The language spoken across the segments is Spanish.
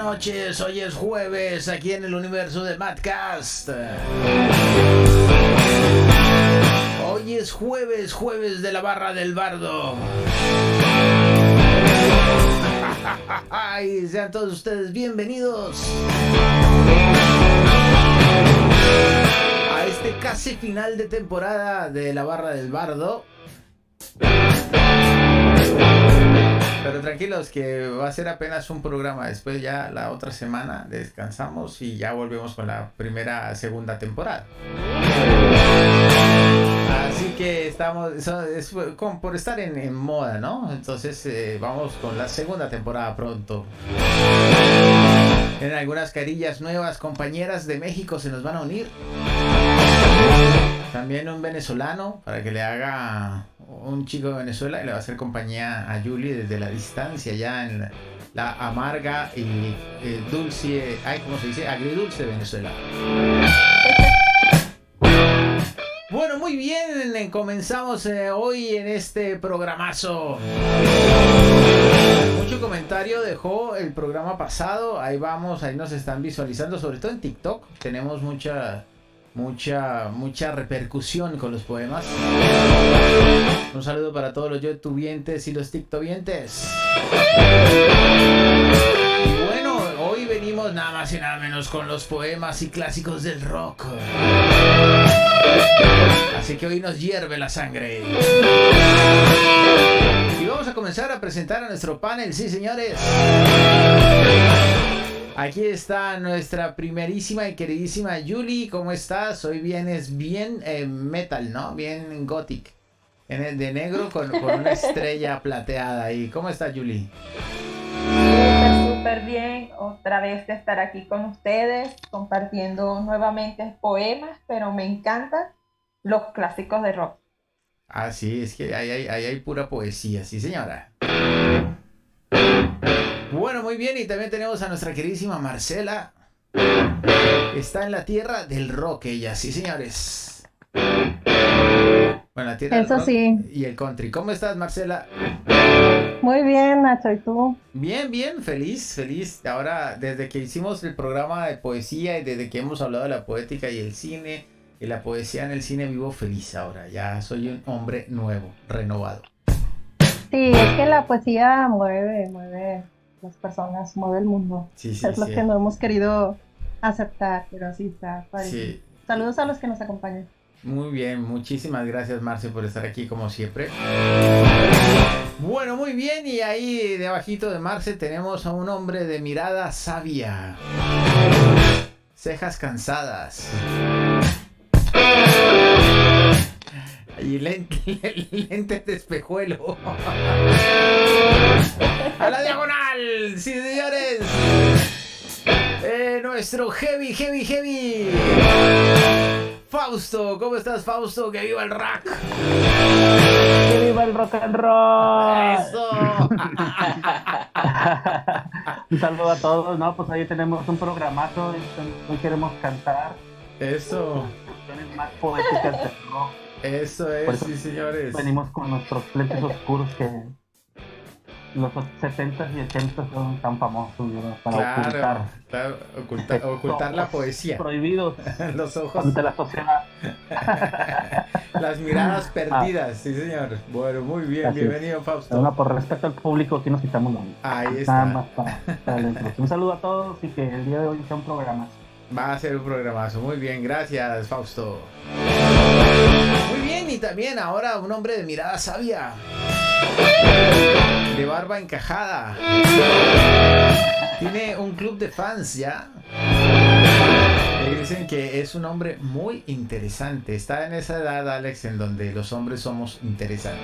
noches, hoy es jueves aquí en el universo de Madcast. Hoy es jueves de la barra del bardo. Y sean todos ustedes bienvenidos a este casi final de temporada de la barra del bardo. Pero tranquilos que va a ser apenas un programa. Después ya la otra semana descansamos y ya volvemos con la segunda temporada. Así que estamos, es como por estar en moda, ¿no? Entonces vamos con la segunda temporada pronto. En algunas carillas nuevas, compañeras de México se nos van a unir. También un venezolano para que le haga un chico de Venezuela y le va a hacer compañía a Julie desde la distancia ya en la amarga y dulce, ¿cómo se dice? Agridulce Venezuela. Bueno, muy bien, comenzamos hoy en este programazo. Mucho comentario dejó el programa pasado, ahí vamos, ahí nos están visualizando, sobre todo en TikTok, tenemos mucha repercusión con los poemas. Un saludo para todos los youtubientes y los tiktokientes. Y bueno, hoy venimos nada más y nada menos con los poemas y clásicos del rock. Así que hoy nos hierve la sangre. Y vamos a comenzar a presentar a nuestro panel, sí señores. Aquí está nuestra primerísima y queridísima Julie. ¿Cómo estás? Hoy vienes bien metal, ¿no? Bien gothic. De negro con una estrella plateada ahí. ¿Cómo estás, Julie? Súper bien. Otra vez de estar aquí con ustedes, compartiendo nuevamente poemas, pero me encantan los clásicos de rock. Ah, sí, es que ahí hay pura poesía, sí, señora. Bueno, muy bien, y también tenemos a nuestra queridísima Marcela. Está en la tierra del rock ella, sí señores. Bueno, la tierra Eso del rock sí. Y el country. ¿Cómo estás, Marcela? Muy bien, Nacho, ¿y tú? Bien, feliz. Ahora, desde que hicimos el programa de poesía y desde que hemos hablado de la poética y el cine, y la poesía en el cine, vivo feliz ahora. Ya soy un hombre nuevo, renovado. Sí, es que la poesía mueve las personas, mueve el mundo. Sí, es lo que no hemos querido aceptar, pero sí está padre. Sí. Saludos a los que nos acompañan. Muy bien, muchísimas gracias, Marce, por estar aquí como siempre. Bueno, muy bien, y ahí debajito de Marce tenemos a un hombre de mirada sabia, cejas cansadas y lentes de espejuelo. A la diagonal, sí señores. Nuestro heavy Fausto. ¿Cómo estás, Fausto? ¡Que viva el rock! ¡Que viva el rock and roll! ¡Eso! Un saludo a todos, ¿no? Pues ahí tenemos un programazo, hoy queremos cantar. Eso. Canciones más poéticas del rock. Eso es, sí señores. Venimos con nuestros lentes oscuros que los 70s y 80s son tan famosos, ¿no? Para ocultar la poesía. Prohibidos. Los ojos. Ante la sociedad. Las miradas perdidas, sí señor. Bueno, muy bien, así bienvenido, es. Fausto. Bueno, por respeto al público, aquí nos quitamos la vida. Ahí está. Nada más para la introducción. Un saludo a todos y que el día de hoy sea un programa. Va a ser un programazo. Muy bien, gracias, Fausto. Muy bien, y también ahora un hombre de mirada sabia, de barba encajada. Tiene un club de fans ya. Le dicen que es un hombre muy interesante. Está en esa edad, Alex, en donde los hombres somos interesantes.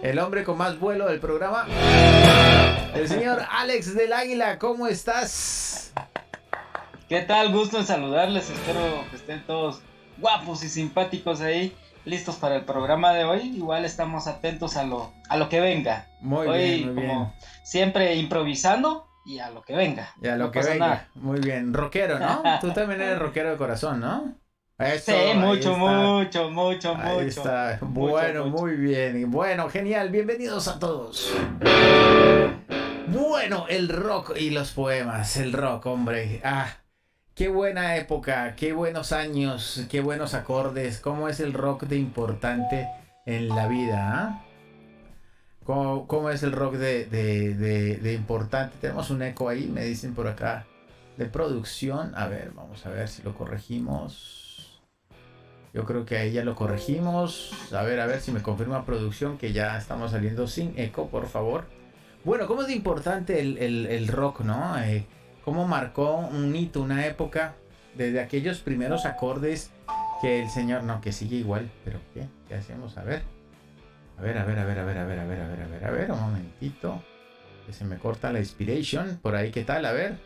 El hombre con más vuelo del programa, el señor Alex del Águila. ¿Cómo estás? ¿Qué tal? Gusto en saludarles. Espero que estén todos guapos y simpáticos ahí, listos para el programa de hoy. Igual estamos atentos a lo que venga. Muy hoy, bien, muy bien. Como siempre, improvisando y a lo que venga. Y a lo no que pasa venga. Nada. Muy bien. Rockero, ¿no? Tú también eres rockero de corazón, ¿no? Eso, Sí, ahí mucho, está. mucho, mucho, Ahí mucho. está. Mucho, Bueno, mucho. muy bien. Bueno, genial. Bienvenidos a todos. Bueno, el rock y los poemas. El rock, hombre. Qué buena época, qué buenos años, qué buenos acordes. ¿Cómo es el rock de importante en la vida? ¿Cómo es el rock de importante? Tenemos un eco ahí, me dicen por acá, de producción. A ver, vamos a ver si lo corregimos. Yo creo que ahí ya lo corregimos. A ver si me confirma producción que ya estamos saliendo sin eco, por favor. Bueno, ¿cómo es de importante el rock, no? Cómo marcó un hito, una época, desde aquellos primeros acordes que el señor... No, que sigue igual, pero ¿qué hacemos? A ver, un momentito. Que se me corta la inspiration. Por ahí, ¿qué tal? A ver.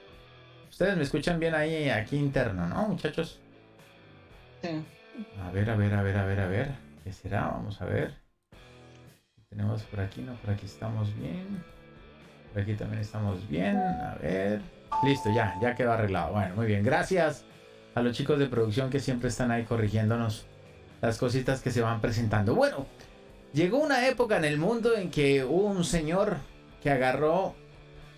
Ustedes me escuchan bien ahí, aquí interno, ¿no, muchachos? Sí. A ver. ¿Qué será? Vamos a ver. Tenemos por aquí, no, por aquí estamos bien. Por aquí también estamos bien. A ver. Listo, ya quedó arreglado. Bueno, muy bien. Gracias a los chicos de producción que siempre están ahí corrigiéndonos las cositas que se van presentando. Bueno, llegó una época en el mundo en que hubo un señor que agarró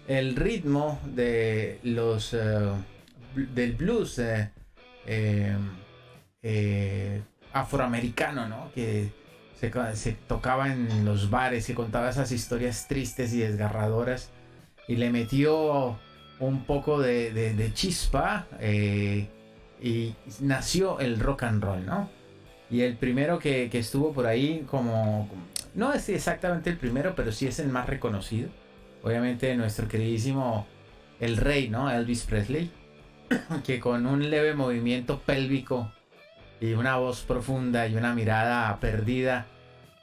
el ritmo de los del blues afroamericano, ¿no? Que se tocaba en los bares, que contaba esas historias tristes y desgarradoras, y le metió un poco de chispa, y nació el rock and roll, ¿no? Y el primero que estuvo por ahí no es exactamente el primero, pero sí es el más reconocido. Obviamente nuestro queridísimo el rey, ¿no? Elvis Presley, que con un leve movimiento pélvico y una voz profunda y una mirada perdida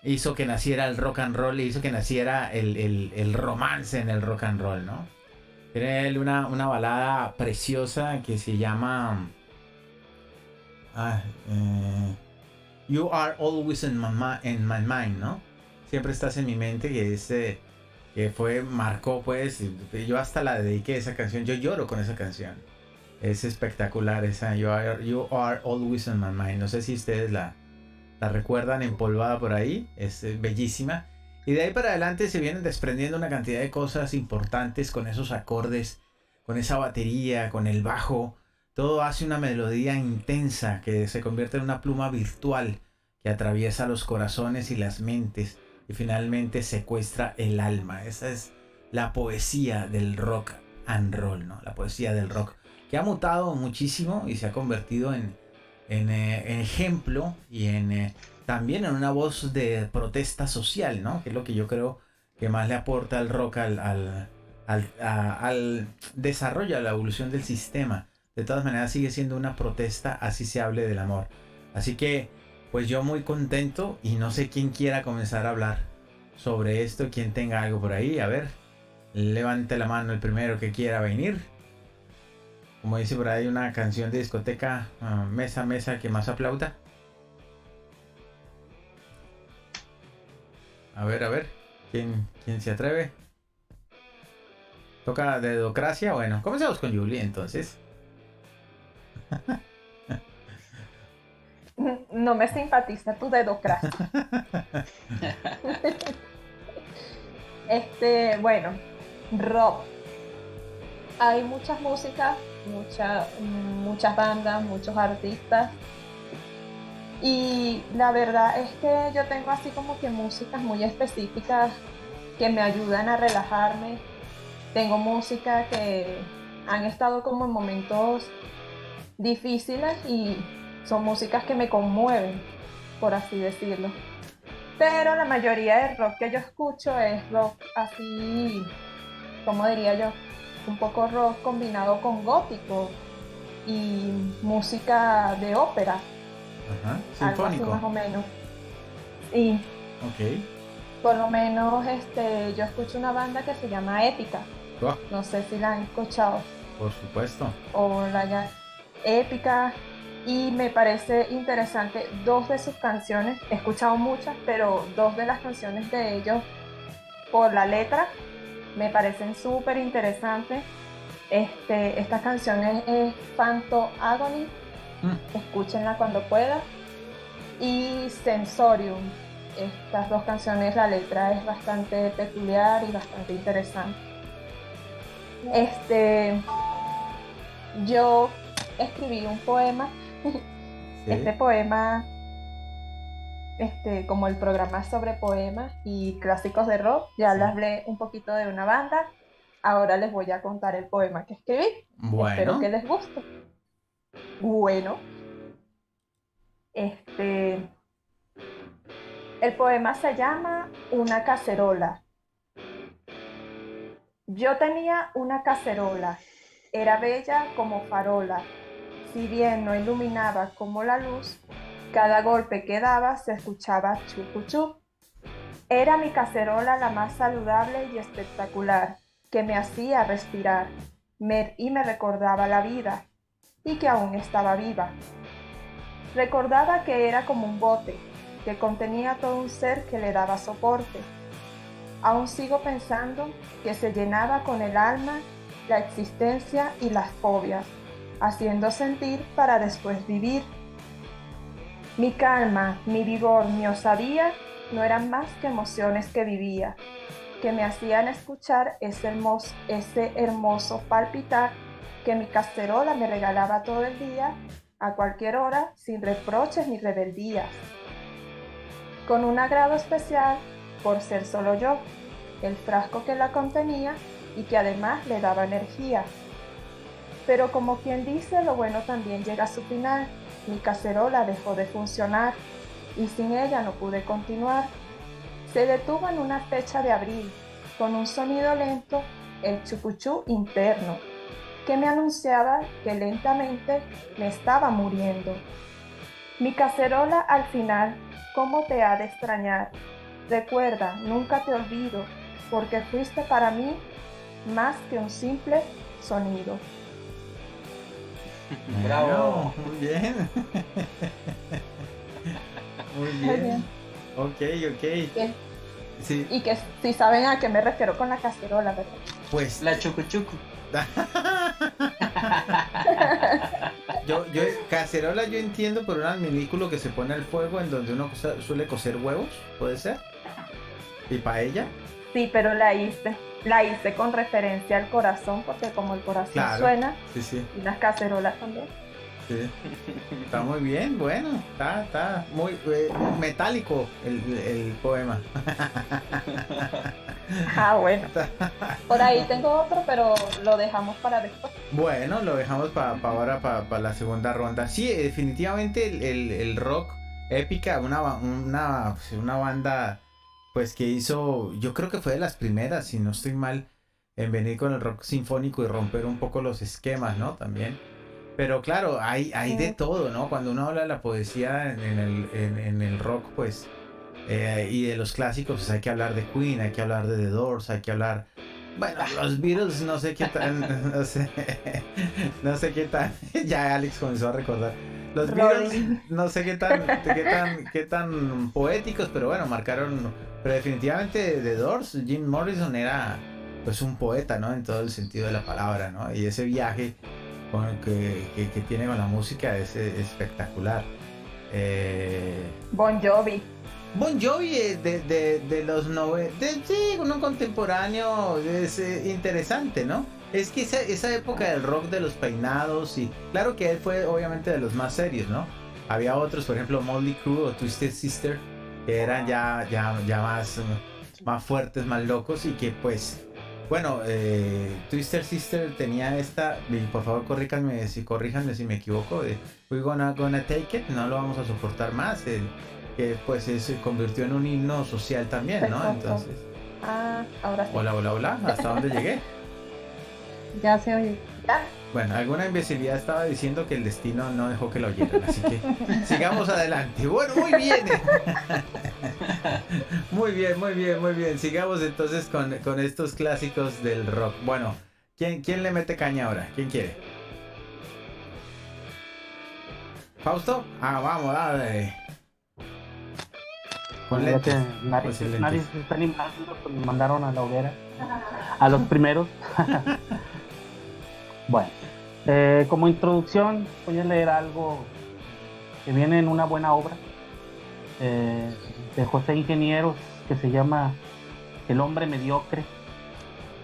hizo que naciera el rock and roll, y hizo que naciera el romance en el rock and roll, ¿no? Tiene él una balada preciosa que se llama You Are Always in my mind, ¿no? Siempre estás en mi mente, que marcó, pues, yo hasta la dediqué esa canción, yo lloro con esa canción. Es espectacular esa You Are Always in my mind. No sé si ustedes la recuerdan, empolvada por ahí. Es bellísima. Y de ahí para adelante se vienen desprendiendo una cantidad de cosas importantes con esos acordes, con esa batería, con el bajo. Todo hace una melodía intensa que se convierte en una pluma virtual que atraviesa los corazones y las mentes y finalmente secuestra el alma. Esa es la poesía del rock and roll, ¿no? La poesía del rock, que ha mutado muchísimo y se ha convertido en ejemplo y también en una voz de protesta social, ¿no? Que es lo que yo creo que más le aporta el rock al desarrollo, a la evolución del sistema. De todas maneras sigue siendo una protesta, así se hable del amor. Así que, pues yo muy contento, y no sé quién quiera comenzar a hablar sobre esto, quien tenga algo por ahí. A ver, levante la mano el primero que quiera venir. Como dice por ahí una canción de discoteca, mesa que más aplauda. A ver, ¿quién se atreve? ¿Toca dedocracia? Bueno, comencemos con Julie entonces. No me simpatiza tu dedocracia. Bueno, rock. Hay muchas músicas, muchas bandas, muchos artistas. Y la verdad es que yo tengo así como que músicas muy específicas que me ayudan a relajarme. Tengo música que han estado como en momentos difíciles y son músicas que me conmueven, por así decirlo. Pero la mayoría del rock que yo escucho es rock así, como diría yo, un poco rock combinado con gótico y música de ópera. Ajá, algo así sinfónico. más o menos. Y Ok. por lo menos yo escucho una banda que se llama Épica. Oh, No sé si la han escuchado por supuesto. o la ya Épica. Y me parece interesante dos de sus canciones. He escuchado muchas, pero dos de las canciones de ellos, por la letra, me parecen súper interesantes. Esta canción es Phantom Agony Escúchenla cuando puedan. Y Sensorium. Estas dos canciones, la letra es bastante peculiar y bastante interesante. Yo escribí un poema. Sí. Este poema, como el programa es sobre poemas y clásicos de rock, ya les hablé un poquito de una banda. Ahora les voy a contar el poema que escribí. Bueno. Espero que les guste. Bueno, el poema se llama Una cacerola. Yo tenía una cacerola, era bella como farola. Si bien no iluminaba como la luz, cada golpe que daba se escuchaba chupu chup. Era mi cacerola la más saludable y espectacular, que me hacía respirar y me recordaba la vida y que aún estaba viva. Recordaba que era como un bote, que contenía todo un ser que le daba soporte. Aún sigo pensando que se llenaba con el alma, la existencia y las fobias, haciendo sentir para después vivir. Mi calma, mi vigor, mi osadía no eran más que emociones que vivía, que me hacían escuchar ese hermoso palpitar que mi cacerola me regalaba todo el día, a cualquier hora, sin reproches ni rebeldías. Con un agrado especial por ser solo yo, el frasco que la contenía y que además le daba energía. Pero como quien dice, lo bueno también llega a su final. Mi cacerola dejó de funcionar y sin ella no pude continuar. Se detuvo en una fecha de abril, con un sonido lento, el chupuchú interno, que me anunciaba que lentamente me estaba muriendo. Mi cacerola al final, ¿cómo te ha de extrañar? Recuerda, nunca te olvido, porque fuiste para mí más que un simple sonido. Bravo. Muy bien. Muy bien. Ok. Sí. Y que si saben a qué me refiero con la cacerola, ¿verdad? Pues La chucuchucu. yo cacerola yo entiendo por un adminículo que se pone al fuego en donde uno suele cocer huevos, ¿puede ser? ¿Y paella? Sí, pero la hice con referencia al corazón, porque como el corazón suena, sí. y las cacerolas también. Sí. Está muy bien, bueno, está muy metálico el poema. Bueno. Por ahí tengo otro, pero lo dejamos para después. Bueno, lo dejamos para ahora, para la segunda ronda. Sí, definitivamente el rock épica, una banda pues que hizo, yo creo que fue de las primeras, si no estoy mal, en venir con el rock sinfónico y romper un poco los esquemas, ¿no? También. Pero claro, hay de todo, ¿no? Cuando uno habla de la poesía en el rock, pues, y de los clásicos, pues hay que hablar de Queen, hay que hablar de The Doors, hay que hablar... Bueno, los Beatles, no sé qué tan... no sé qué tan... Ya Alex comenzó a recordar. Los Beatles, no sé qué tan poéticos, pero bueno, marcaron... Pero definitivamente The Doors, Jim Morrison era pues un poeta, ¿no? En todo el sentido de la palabra, ¿no? Y ese viaje que tiene con la música es espectacular. Bon Jovi de los 90, sí, uno contemporáneo, es interesante, ¿no? Es que esa época del rock de los peinados, y claro que él fue obviamente de los más serios, ¿no? Había otros, por ejemplo Motley Crue o Twisted Sister, que eran ya más fuertes, más locos, y que pues bueno, Twister Sister tenía esta, y por favor corríjanme si me equivoco, de We're gonna take it, no lo vamos a soportar más, que pues se convirtió en un himno social también, ¿no? Entonces, ahora sí. Hola, ¿hasta dónde llegué? Ya se oye. ¿Ya? Bueno, alguna imbecilidad estaba diciendo que el destino no dejó que lo oyeran, así que sigamos adelante. Bueno, muy bien. Muy bien. Sigamos entonces con estos clásicos del rock. Bueno, ¿quién le mete caña ahora? ¿Quién quiere? ¿Fausto? Vamos, dale. Con lentes. Nadie se está animando, pues me mandaron a la hoguera. A los primeros. Bueno, Como introducción voy a leer algo que viene en una buena obra de José Ingenieros, que se llama El hombre mediocre.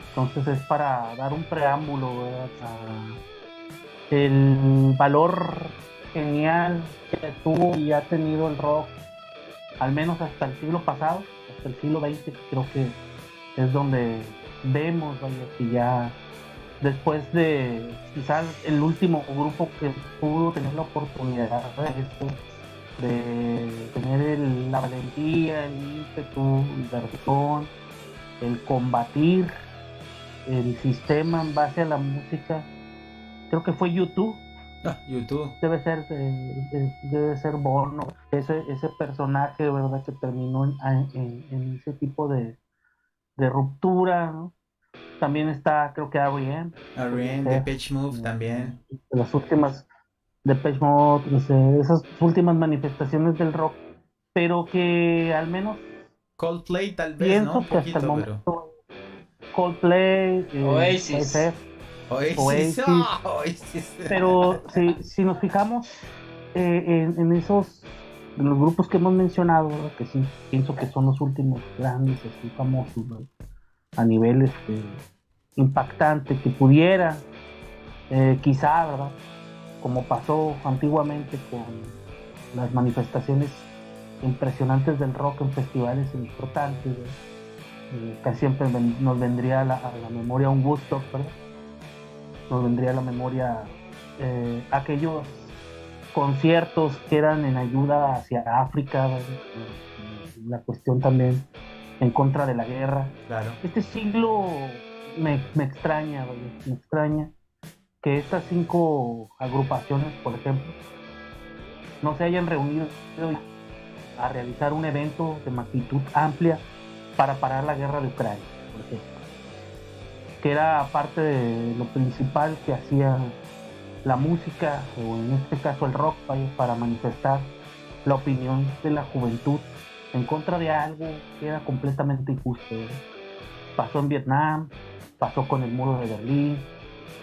Entonces es para dar un preámbulo, ¿verdad?, a el valor genial que tuvo y ha tenido el rock, al menos hasta el siglo pasado, hasta el siglo XX, que creo que es donde vemos, vaya, que ya después de quizás el último grupo que pudo tener la oportunidad de tener la valentía, el ímpetu, el garzón, el combatir el sistema en base a la música, creo que fue YouTube. YouTube. Debe ser Bono, ese personaje, ¿verdad?, que terminó en ese tipo de ruptura, ¿no? También está, creo que R.E.M. Depeche Mode también. Las últimas Depeche Mode, no sé, esas últimas manifestaciones del rock, pero que al menos Coldplay tal vez, ¿no? Un que hasta el momento pero... Coldplay, Oasis. Oasis. Pero si nos fijamos en los grupos que hemos mencionado, ¿verdad?, que sí pienso que son los últimos grandes, así famosos, ¿verdad?, a nivel impactante, que pudiera quizá, ¿verdad?, como pasó antiguamente con las manifestaciones impresionantes del rock en festivales importantes, casi siempre nos vendría a la memoria un Woodstock, ¿verdad?, nos vendría a la memoria aquellos conciertos que eran en ayuda hacia África, ¿verdad?, la cuestión también en contra de la guerra. Claro. Este siglo me extraña, ¿verdad?, me extraña que estas 5 agrupaciones, por ejemplo, no se hayan reunido a realizar un evento de magnitud amplia para parar la guerra de Ucrania, por ejemplo, que era parte de lo principal que hacía la música, o en este caso el rock, para manifestar la opinión de la juventud en contra de algo que era completamente injusto, ¿verdad? Pasó en Vietnam, pasó con el muro de Berlín,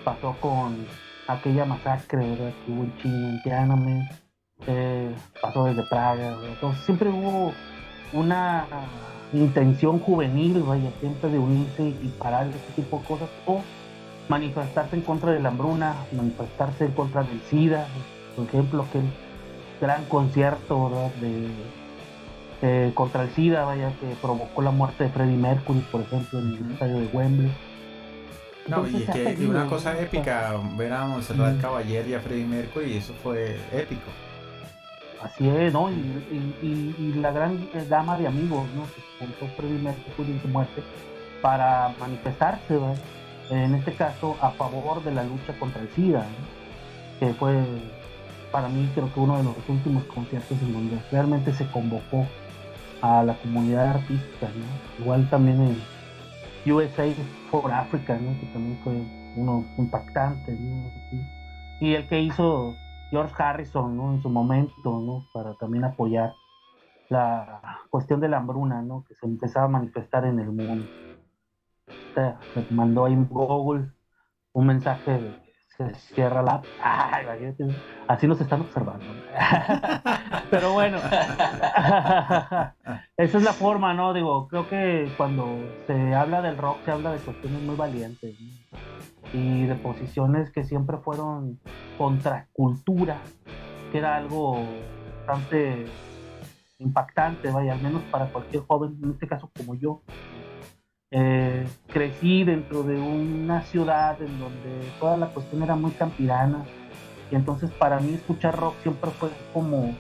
pasó con aquella masacre, ¿verdad?, que hubo en China, en Tiananmen, pasó desde Praga, ¿verdad? Entonces siempre hubo una intención juvenil, vaya, siempre de unirse y parar este tipo de cosas, o manifestarse en contra de la hambruna, manifestarse en contra del SIDA, por ejemplo, aquel gran concierto, ¿verdad?, contra el SIDA, vaya, que provocó la muerte de Freddie Mercury, por ejemplo, en el estadio de Wembley. No, y es que una cosa épica, ver a Montserrat Caballé y a Freddie Mercury, eso fue épico. Así es, ¿no? Y la gran gama de amigos, ¿no?, que juntó Freddie Mercury en su muerte para manifestarse, ¿verdad?, en este caso a favor de la lucha contra el SIDA, ¿no?, que fue para mí creo que uno de los últimos conciertos en donde realmente se convocó a la comunidad artística, ¿no? Igual también en USA for Africa, ¿no?, que también fue uno impactante, ¿no? Y el que hizo George Harrison, ¿no?, en su momento, ¿no?, para también apoyar la cuestión de la hambruna, ¿no?, que se empezaba a manifestar en el mundo. Se mandó ahí en Google un mensaje de que se cierra la app. Ay, así nos están observando. Pero bueno, esa es la forma, ¿no? Digo, creo que cuando se habla del rock se habla de cuestiones muy valientes, ¿no?, y de posiciones que siempre fueron contracultura, que era algo bastante impactante, vaya, al menos para cualquier joven, en este caso como yo. Crecí dentro de una ciudad en donde toda la cuestión era muy campirana, y entonces para mí escuchar rock siempre fue como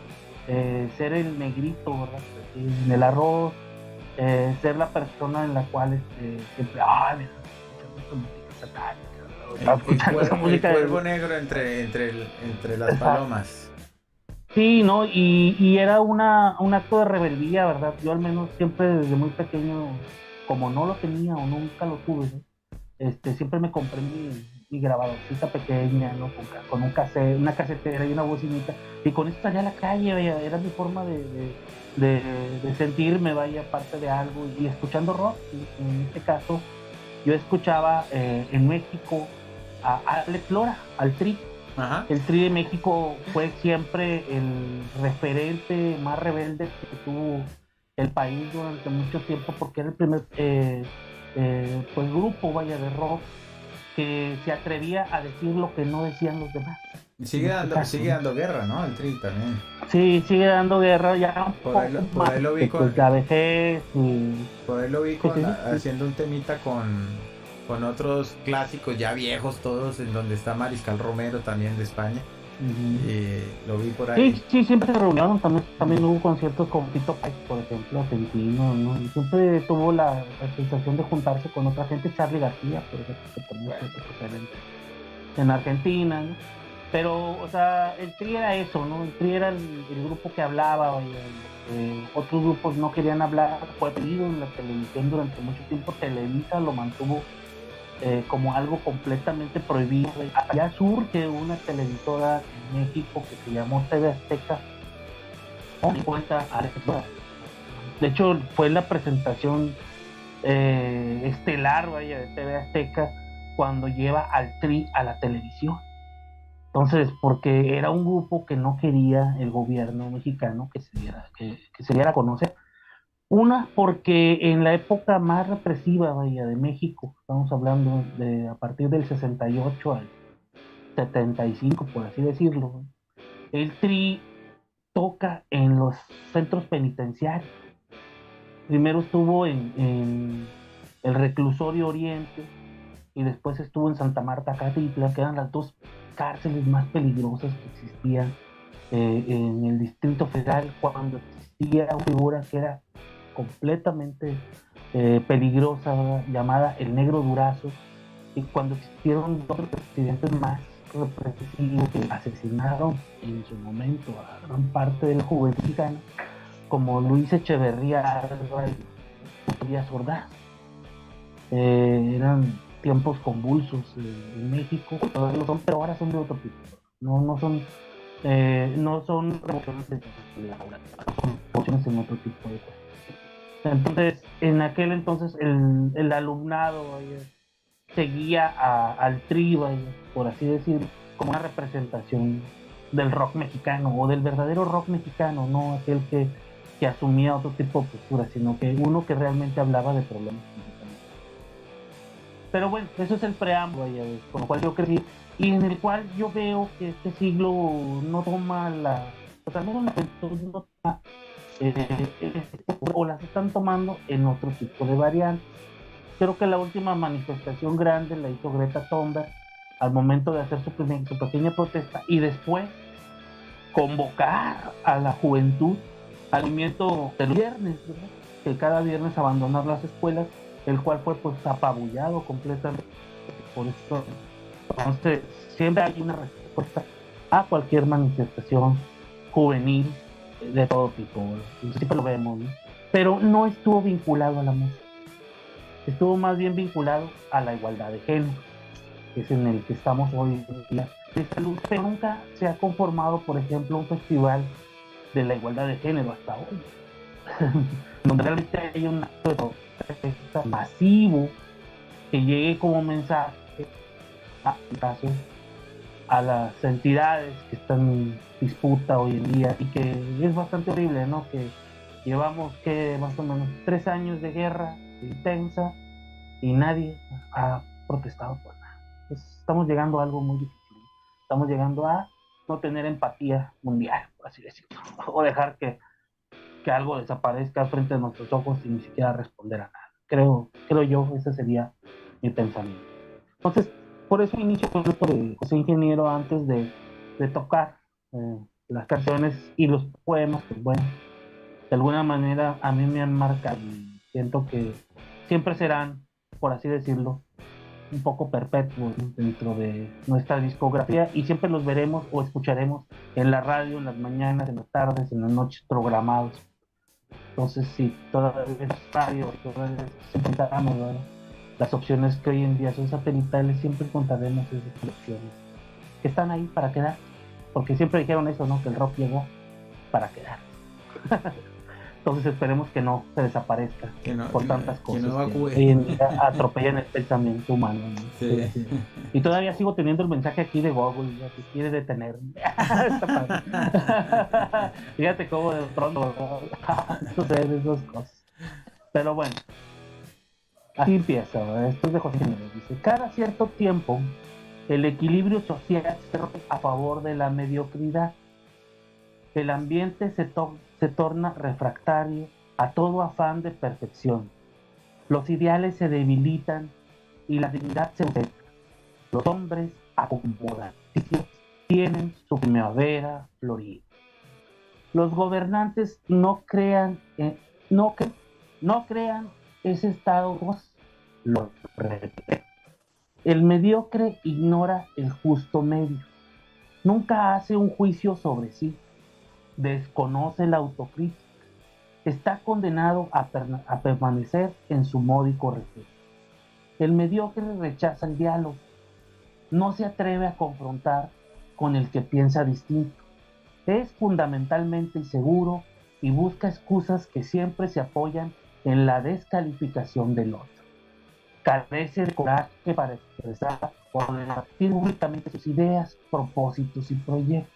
ser el negrito, ¿verdad?, en el arroz, ser la persona en la cual siempre, me estás escuchando esta música satánica, el cuervo negro entre las palomas. Sí, ¿no? Y era un acto de rebeldía, ¿verdad? Yo al menos siempre desde muy pequeño, como no lo tenía o nunca lo tuve, ¿no?, siempre me compré mi grabadorcita pequeña, ¿no?, con una casetera y una bocinita, y con esto salía a la calle, vaya, era mi forma de sentirme, vaya, parte de algo, y escuchando rock. En este caso yo escuchaba en México a Alex Lora, al Tri. Ajá. El Tri de México fue siempre el referente más rebelde que tuvo el país durante mucho tiempo, porque era el primer pues grupo, vaya, de rock que se atrevía a decir lo que no decían los demás. Sigue dando guerra, ¿no? El Tri también. Sí, sigue dando guerra ya un Por ahí lo vi con... la vejez y... Por ahí lo vi Sí. haciendo un temita con otros clásicos ya viejos todos, en donde está Mariscal Romero también de España. Lo vi por ahí. Sí, siempre se reunieron, también hubo conciertos con Fito Páez, por ejemplo, argentino, ¿no? Y siempre tuvo la sensación de juntarse con otra gente, Charly García, por ejemplo, que también fue en Argentina, ¿no? Pero, o sea, el Tri era eso, ¿no? El Tri era el grupo que hablaba, otros grupos no querían hablar, fue pedido en la televisión durante mucho tiempo, Televisa lo mantuvo como algo completamente prohibido. Allá surge una televisora en México que se llamó TV Azteca, con cuenta Alex Lora. De hecho, fue la presentación estelar, vaya, de TV Azteca cuando lleva al Tri a la televisión. Entonces, porque era un grupo que no quería el gobierno mexicano que se diera a conocer. Una, porque en la época más represiva, vaya, de México, estamos hablando de a partir del 68 al 75, por así decirlo, el Tri toca en los centros penitenciarios. Primero estuvo en el Reclusorio Oriente y después estuvo en Santa Marta, Catitla, que eran las dos cárceles más peligrosas que existían en el Distrito Federal, cuando existía una figura que era completamente peligrosa, ¿verdad?, llamada el Negro Durazo, y cuando existieron dos presidentes más represivos que asesinaron en su momento a gran parte del juventud mexicano, como Luis Echeverría y Díaz Ordaz. Eran tiempos convulsos en México, todavía lo son, pero ahora son de otro tipo. No son revoluciones en otro tipo de cosas. Entonces, en aquel entonces el alumnado seguía al Tri, por así decirlo, como una representación del rock mexicano o del verdadero rock mexicano, no aquel que asumía otro tipo de postura, sino que uno que realmente hablaba de problemas mexicanos. Pero bueno, eso es el preámbulo, con lo cual yo crecí y en el cual yo veo que este siglo no toma o las están tomando en otro tipo de variantes. Creo que la última manifestación grande la hizo Greta Thunberg al momento de hacer su pequeña protesta y después convocar a la juventud al movimiento del viernes, ¿verdad?, que cada viernes abandonar las escuelas, el cual fue pues apabullado completamente por esto. Entonces siempre hay una respuesta a cualquier manifestación juvenil de todo tipo, siempre lo vemos, ¿no? Pero no estuvo vinculado a la música, estuvo más bien vinculado a la igualdad de género, que es en el que estamos hoy en día de salud, pero nunca se ha conformado, por ejemplo, un festival de la igualdad de género hasta hoy, donde realmente hay un acto masivo que llegue como mensaje a las entidades que están en disputa hoy en día, y que es bastante horrible, ¿no? Que llevamos más o menos 3 años de guerra intensa y nadie ha protestado por nada. Entonces, estamos llegando a algo muy difícil. Estamos llegando a no tener empatía mundial, por así decirlo, o dejar que algo desaparezca frente a nuestros ojos sin ni siquiera responder a nada. Creo yo, ese sería mi pensamiento. Entonces, por eso inicio con esto de José Ingeniero, antes de tocar las canciones y los poemas, pues bueno, de alguna manera a mí me han marcado y siento que siempre serán, por así decirlo, un poco perpetuos, ¿no?, dentro de nuestra discografía, y siempre los veremos o escucharemos en la radio, en las mañanas, en las tardes, en las noches programados. Entonces, sí, todavía es radio, todavía encontramos, ¿verdad?, las opciones que hoy en día son satelitales, siempre encontraremos esas opciones que están ahí para quedar, porque siempre dijeron eso, ¿no?, que el rock llegó para quedar. Entonces esperemos que no se desaparezca por tantas cosas. Que no evacúe. Hoy en día atropellan el pensamiento humano, ¿no? Sí. Sí. Y todavía sigo teniendo el mensaje aquí de Google, ya que quiere detenerme. Está padre. Fíjate cómo de pronto suceden esas cosas. Pero bueno, así empieza, ¿verdad? Esto es de José Jiménez. Dice, cada cierto tiempo el equilibrio social se rompe a favor de la mediocridad. El ambiente se torna refractario a todo afán de perfección. Los ideales se debilitan y la dignidad se afecta. Los hombres acomodaticios tienen su primavera florida. Los gobernantes no crean ese estado, lo repite. El mediocre ignora el justo medio. Nunca hace un juicio sobre sí. Desconoce la autocrítica. Está condenado a permanecer en su módico refugio. El mediocre rechaza el diálogo. No se atreve a confrontar con el que piensa distinto. Es fundamentalmente inseguro y busca excusas que siempre se apoyan en la descalificación del otro. Carece de coraje para expresar o debatir públicamente sus ideas, propósitos y proyectos.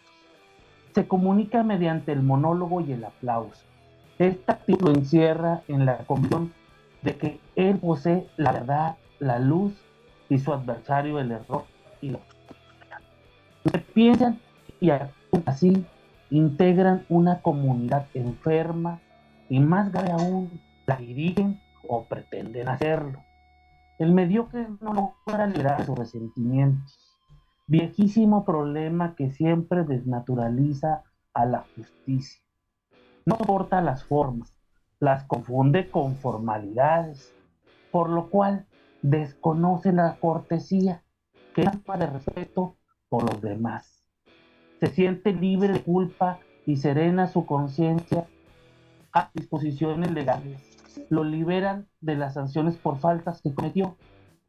Se comunica mediante el monólogo y el aplauso. Esta actitud lo encierra en la convicción de que él posee la verdad, la luz y su adversario el error y la oscuridad. Los que piensan y actúan así integran una comunidad enferma y más grave aún, la dirigen o pretenden hacerlo. El mediocre no logra liberar sus resentimientos. Viejísimo problema que siempre desnaturaliza a la justicia. No soporta las formas, las confunde con formalidades, por lo cual desconoce la cortesía, que es forma de respeto por los demás. Se siente libre de culpa y serena su conciencia a disposiciones legales. Lo liberan de las sanciones por faltas que cometió.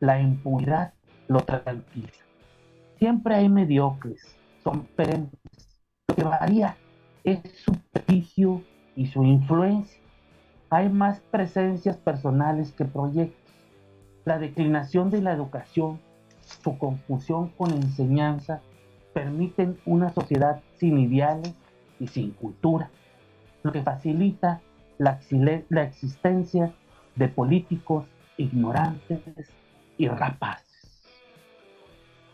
La impunidad lo tranquiliza. Siempre hay mediocres, son perennes. Lo que varía es su prestigio y su influencia. Hay más presencias personales que proyectos. La declinación de la educación, su confusión con enseñanza, permiten una sociedad sin ideales y sin cultura, lo que facilita la existencia de políticos ignorantes y rapaces.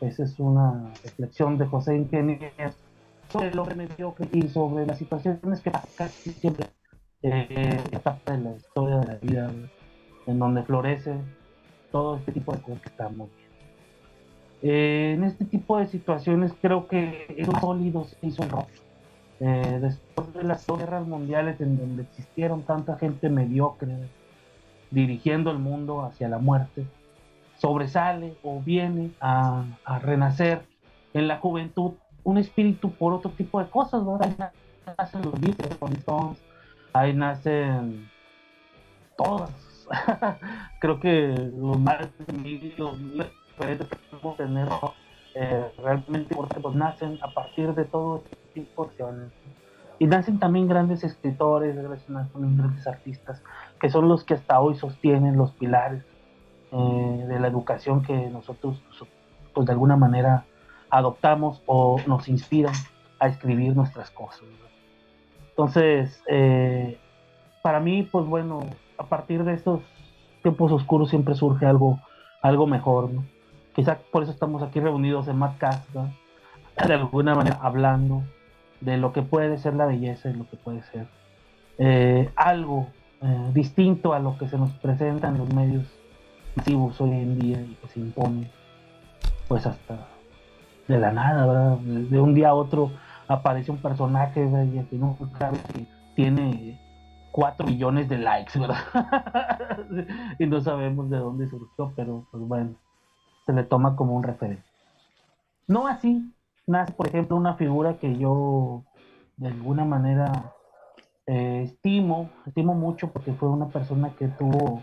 Esa es una reflexión de José Ingeniero sobre el hombre mediocre y sobre las situaciones que casi siempre etapa de la historia de la vida, en donde florece todo este tipo de cosas que estamos viendo. En este tipo de situaciones creo que es sólido se hizo el rock. Después de las dos guerras mundiales en donde existieron tanta gente mediocre dirigiendo el mundo hacia la muerte, sobresale o viene a renacer en la juventud un espíritu por otro tipo de cosas, ¿no? Ahí nacen los Beatles, los Rolling Stones, ahí nacen todas. Creo que los más los diferentes que podemos tener realmente porque pues nacen a partir de todo este tipo de acciones. Y nacen también grandes escritores, nacen grandes artistas, que son los que hasta hoy sostienen los pilares de la educación que nosotros pues de alguna manera adoptamos o nos inspiran a escribir nuestras cosas, ¿no? Entonces para mí pues bueno, a partir de estos tiempos oscuros siempre surge algo mejor, ¿no? Quizá por eso estamos aquí reunidos en Madcast, ¿no? De alguna manera hablando de lo que puede ser la belleza y lo que puede ser algo distinto a lo que se nos presenta en los medios masivos hoy en día y que se impone pues hasta de la nada, ¿verdad? De un día a otro aparece un personaje, ¿verdad? Y que no sabe si tiene 4 millones de likes, ¿verdad? Y no sabemos de dónde surgió, pero pues bueno, se le toma como un referente. No así nace, por ejemplo, una figura que yo de alguna manera estimo mucho porque fue una persona que tuvo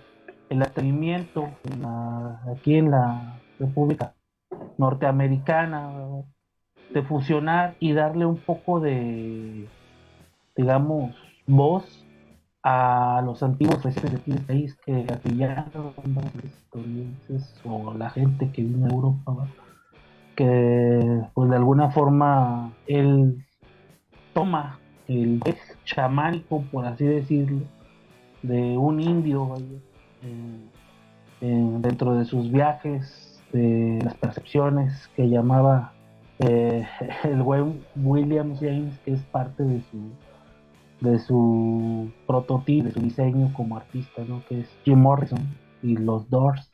el atrevimiento aquí en la República Norteamericana, ¿verdad? De fusionar y darle un poco de, digamos, voz a los antiguos residentes de aquí del país que apillaron los estadounidenses o la gente que vino a Europa, ¿va? Que pues de alguna forma él toma el vez chamánico, por así decirlo, de un indio, vaya, dentro de sus viajes, de las percepciones que llamaba eh, el buen William James, que es parte de su prototipo, de su diseño como artista, ¿no? Que es Jim Morrison y los Doors,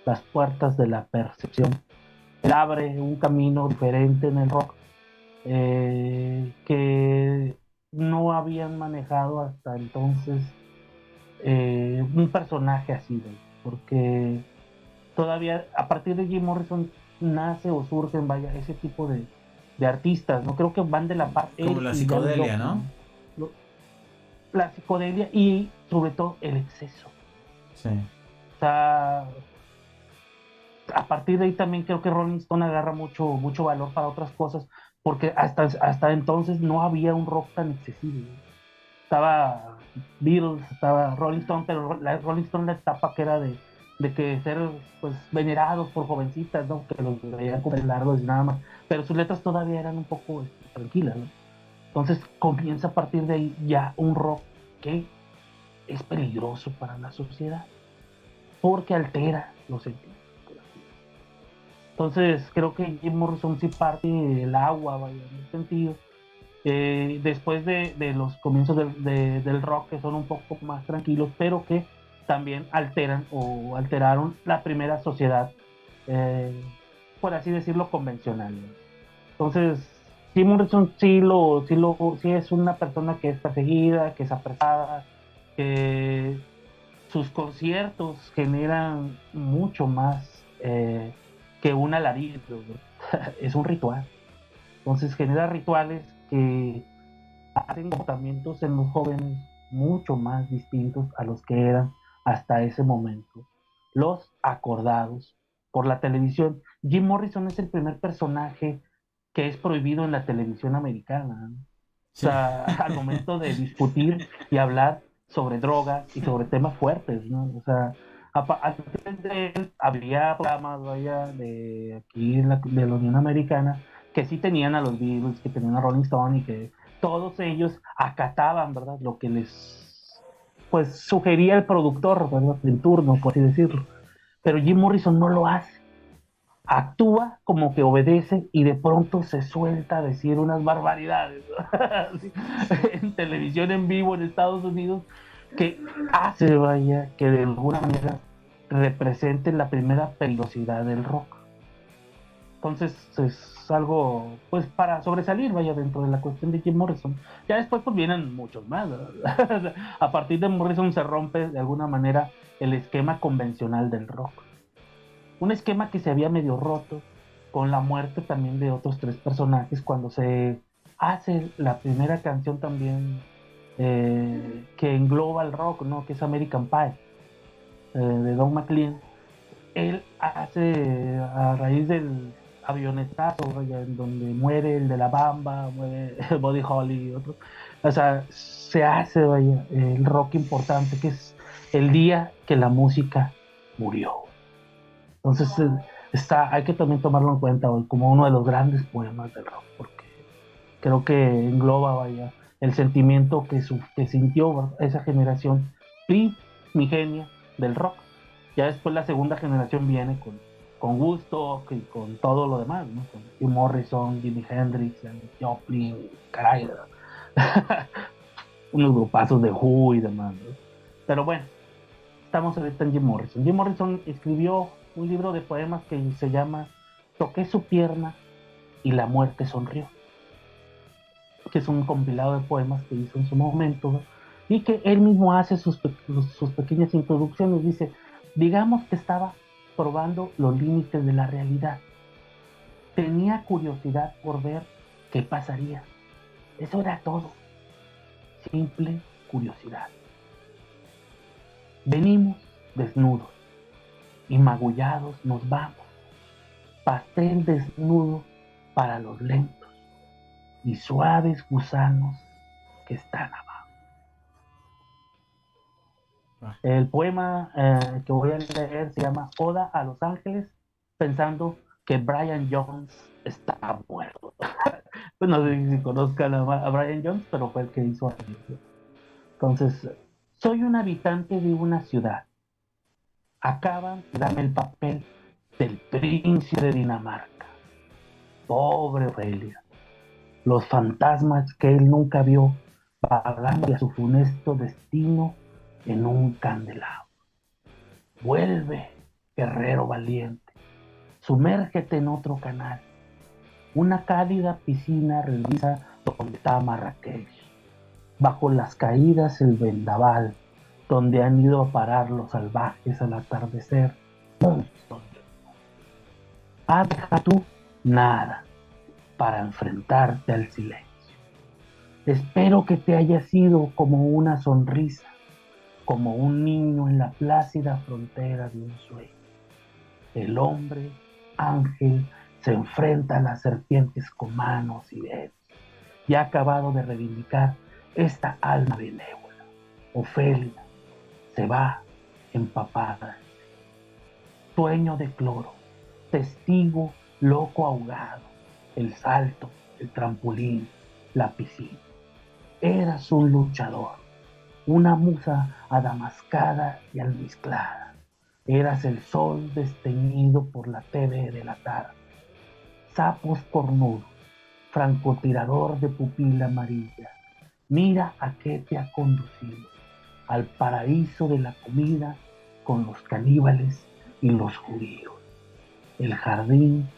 las puertas de la percepción. Él abre un camino diferente en el rock que no habían manejado hasta entonces un personaje así, ¿no? Porque todavía a partir de Jim Morrison nace o surgen, vaya, ese tipo de artistas, ¿no? Creo que van de la parte como la psicodelia, ¿no? La psicodelia y sobre todo el exceso. Sí. O sea, a partir de ahí también creo que Rolling Stone agarra mucho valor para otras cosas, porque hasta entonces no había un rock tan excesivo. Estaba Beatles, estaba Rolling Stone, pero Rolling Stone la etapa que era de que ser pues venerados por jovencitas, ¿no? Que los veían con largos y nada más, pero sus letras todavía eran un poco tranquilas, ¿no? Entonces comienza a partir de ahí ya un rock que es peligroso para la sociedad, porque altera los sentidos. Entonces creo que Jim Morrison sí parte del agua, vaya, en ese sentido. Después de los comienzos del rock, que son un poco más tranquilos, pero que también alteran o alteraron la primera sociedad, por así decirlo, convencional, ¿no? Entonces, Jim Morrison sí es una persona que es perseguida, que es apresada, que sus conciertos generan mucho más que un alarido, ¿no? Es un ritual. Entonces genera rituales que hacen comportamientos en los jóvenes mucho más distintos a los que eran hasta ese momento. Los acordados por la televisión. Jim Morrison es el primer personaje que es prohibido en la televisión americana, ¿no? Sí. O sea, al momento de discutir y hablar sobre drogas y sobre temas fuertes, ¿no? O sea, antes de él había programas, vaya, de aquí de la Unión Americana que sí tenían a los Beatles, que tenían a Rolling Stone y que todos ellos acataban, ¿verdad? Lo que les, pues, sugería el productor, ¿verdad? En turno, por así decirlo. Pero Jim Morrison no lo hace. Actúa como que obedece y de pronto se suelta a decir unas barbaridades, ¿no? En televisión en vivo en Estados Unidos, que hace, vaya, que de alguna manera represente la primera peligrosidad del rock. Entonces es algo, pues, para sobresalir, vaya, dentro de la cuestión de Jim Morrison. Ya después pues vienen muchos más, ¿verdad? A partir de Morrison se rompe de alguna manera el esquema convencional del rock. Un esquema que se había medio roto con la muerte también de otros tres personajes cuando se hace la primera canción también que engloba el rock, ¿no? Que es American Pie, de Don McLean. Él hace, a raíz del avionetazo, vaya, en donde muere el de la Bamba, muere Buddy Holly y otro, o sea, se hace, vaya, el rock importante, que es el día que la música murió. Entonces hay que también tomarlo en cuenta hoy como uno de los grandes poemas del rock, porque creo que engloba, vaya, el sentimiento que sintió esa generación primigenia del rock. Ya después la segunda generación viene con gusto y con todo lo demás, ¿no? Con Jim Morrison, Jimi Hendrix, Joplin, caray, unos grupazos de Who y demás, ¿no? Pero bueno, estamos ahorita en Jim Morrison. Jim Morrison escribió un libro de poemas que se llama Toqué su pierna y la muerte sonrió, que es un compilado de poemas que hizo en su momento, ¿no? Y que él mismo hace sus pequeñas introducciones. Dice, digamos que estaba probando los límites de la realidad. Tenía curiosidad por ver qué pasaría. Eso era todo. Simple curiosidad. Venimos desnudos y magullados nos vamos. Pastel desnudo para los lentos y suaves gusanos que están abajo. El poema que voy a leer se llama Oda a los Ángeles, pensando que Brian Jones está muerto. Pues no sé si conozcan a Brian Jones, pero fue el que hizo. Entonces, soy un habitante de una ciudad. Acaban de darme el papel del príncipe de Dinamarca. Pobre Ofelia. Los fantasmas que él nunca vio pagando a su funesto destino en un candelabro. Vuelve, guerrero valiente. Sumérgete en otro canal. Una cálida piscina revisa donde está Marrakech. Bajo las caídas el vendaval, donde han ido a parar los salvajes al atardecer. Haga tú nada para enfrentarte al silencio. Espero que te haya sido como una sonrisa, como un niño en la plácida frontera de un sueño. El hombre, ángel, se enfrenta a las serpientes con manos y dedos, y ha acabado de reivindicar esta alma benévola. Ofelia se va empapada. Sueño de cloro, testigo loco ahogado, el salto, el trampolín, la piscina. Eras un luchador, una musa adamascada y almizclada. Eras el sol desteñido por la TV de la tarde. Sapos cornudos, francotirador de pupila amarilla. Mira a qué te ha conducido, al paraíso de la comida con los caníbales y los judíos. El jardín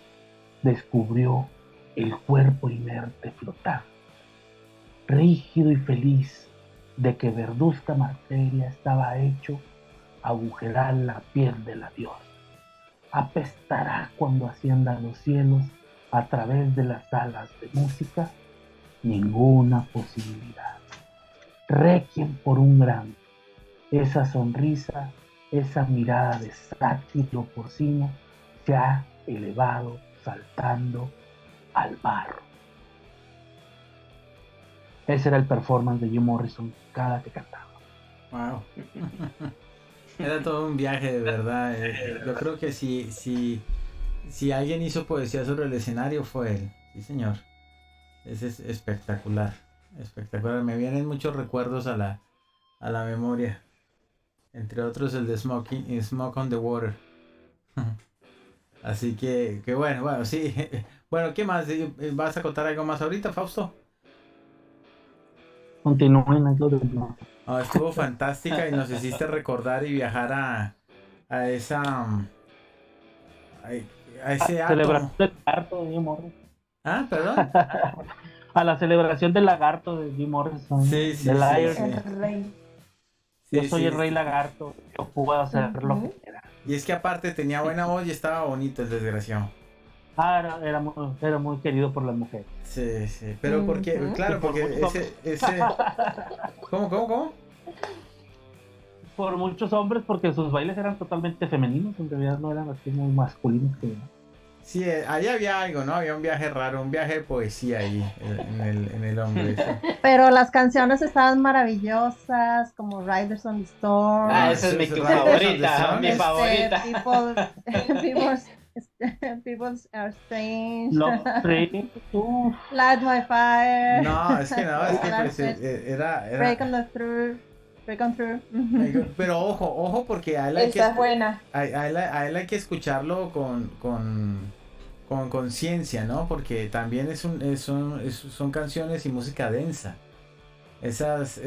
descubrió el cuerpo inerte flotando, rígido y feliz de que verduzca materia estaba hecho agujerar la piel de la diosa. Apestará cuando ascienda a los cielos a través de las alas de música, ninguna posibilidad. Requiem por un grande, esa sonrisa, esa mirada de sátiro porcino se ha elevado saltando al barro. Ese era el performance de Jim Morrison cada que cantaba. Wow. Era todo un viaje de verdad. Yo creo que si alguien hizo poesía sobre el escenario fue él. Sí, señor. Ese es espectacular. Espectacular. Me vienen muchos recuerdos a la memoria. Entre otros el de Smoke on the Water. Así que bueno, sí. Bueno, ¿qué más? ¿Vas a contar algo más ahorita, Fausto? Continúen, es lo de no. Estuvo fantástica y nos hiciste recordar y viajar a esa a ese celebración del lagarto de Jim Morrison. Ah, perdón. A la celebración del lagarto de Jim Morrison. Sí. El rey. Yo soy el rey lagarto, yo puedo hacer lo que quiera. Y es que aparte tenía buena voz y estaba bonito el desgraciado. Era muy querido por las mujeres. Sí, pero porque, claro, porque ese ¿Cómo? Por muchos hombres, porque sus bailes eran totalmente femeninos, en realidad no eran así muy masculinos. Sí, ahí había algo, ¿no? Había un viaje raro, un viaje de poesía ahí en el hombre. Pero las canciones estaban maravillosas, como Riders on the Storm. Esa es mi favorita, mi favorita. People are strange. Light My Fire. No, es que pues, era Break on Through. Pero ojo, porque a él Esa es buena. A él hay que escucharlo con conciencia, ¿no? Porque también son canciones y música densa. Esas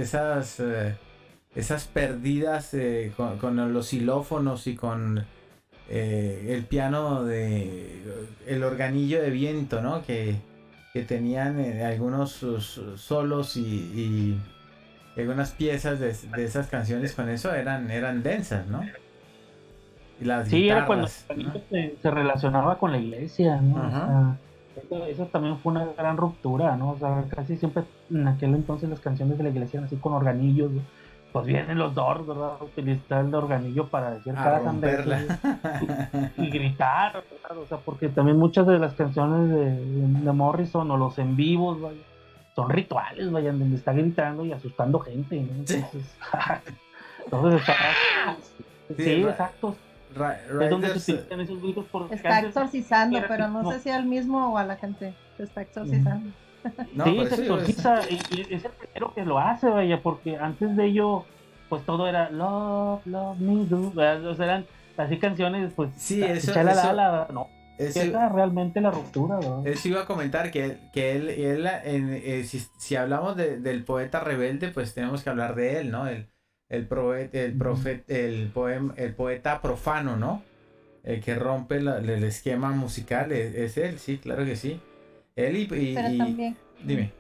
perdidas con los xilófonos y con el piano el organillo de viento, ¿no? Que tenían algunos solos y algunas piezas de esas canciones con eso eran densas, ¿no? Y las sí, guitarras, era cuando ¿no? se relacionaba con la iglesia, ¿no? Ajá. O sea, eso también fue una gran ruptura, ¿no? O sea, casi siempre en aquel entonces las canciones de la iglesia eran así con organillos, pues vienen los Doors, ¿verdad? Utilizar el organillo para decir cada romperla y gritar, ¿verdad? O sea, porque también muchas de las canciones de Morrison o los en vivos, vaya, son rituales, vayan, donde está gritando y asustando gente, ¿no? Entonces, Entonces está... Sí, Ra- exacto. Ra- Es donde se Raiders, utilizan esos gritos porque Está antes exorcizando, era pero no como- sé si al mismo o a la gente. Se está exorcizando. no, sí, por se eso digo, exorciza y es el primero que lo hace, vaya, porque antes de ello, pues todo era Love, Love Me Do, ¿verdad? O sea, eran así canciones, pues, Sí, eso- no, eso- esa realmente la ruptura, ¿verdad? Eso iba a comentar si hablamos del poeta rebelde, pues tenemos que hablar de él, ¿no? El poeta profano, ¿no? El que rompe el esquema musical, es él, sí, claro que sí. Él Pero también, dime.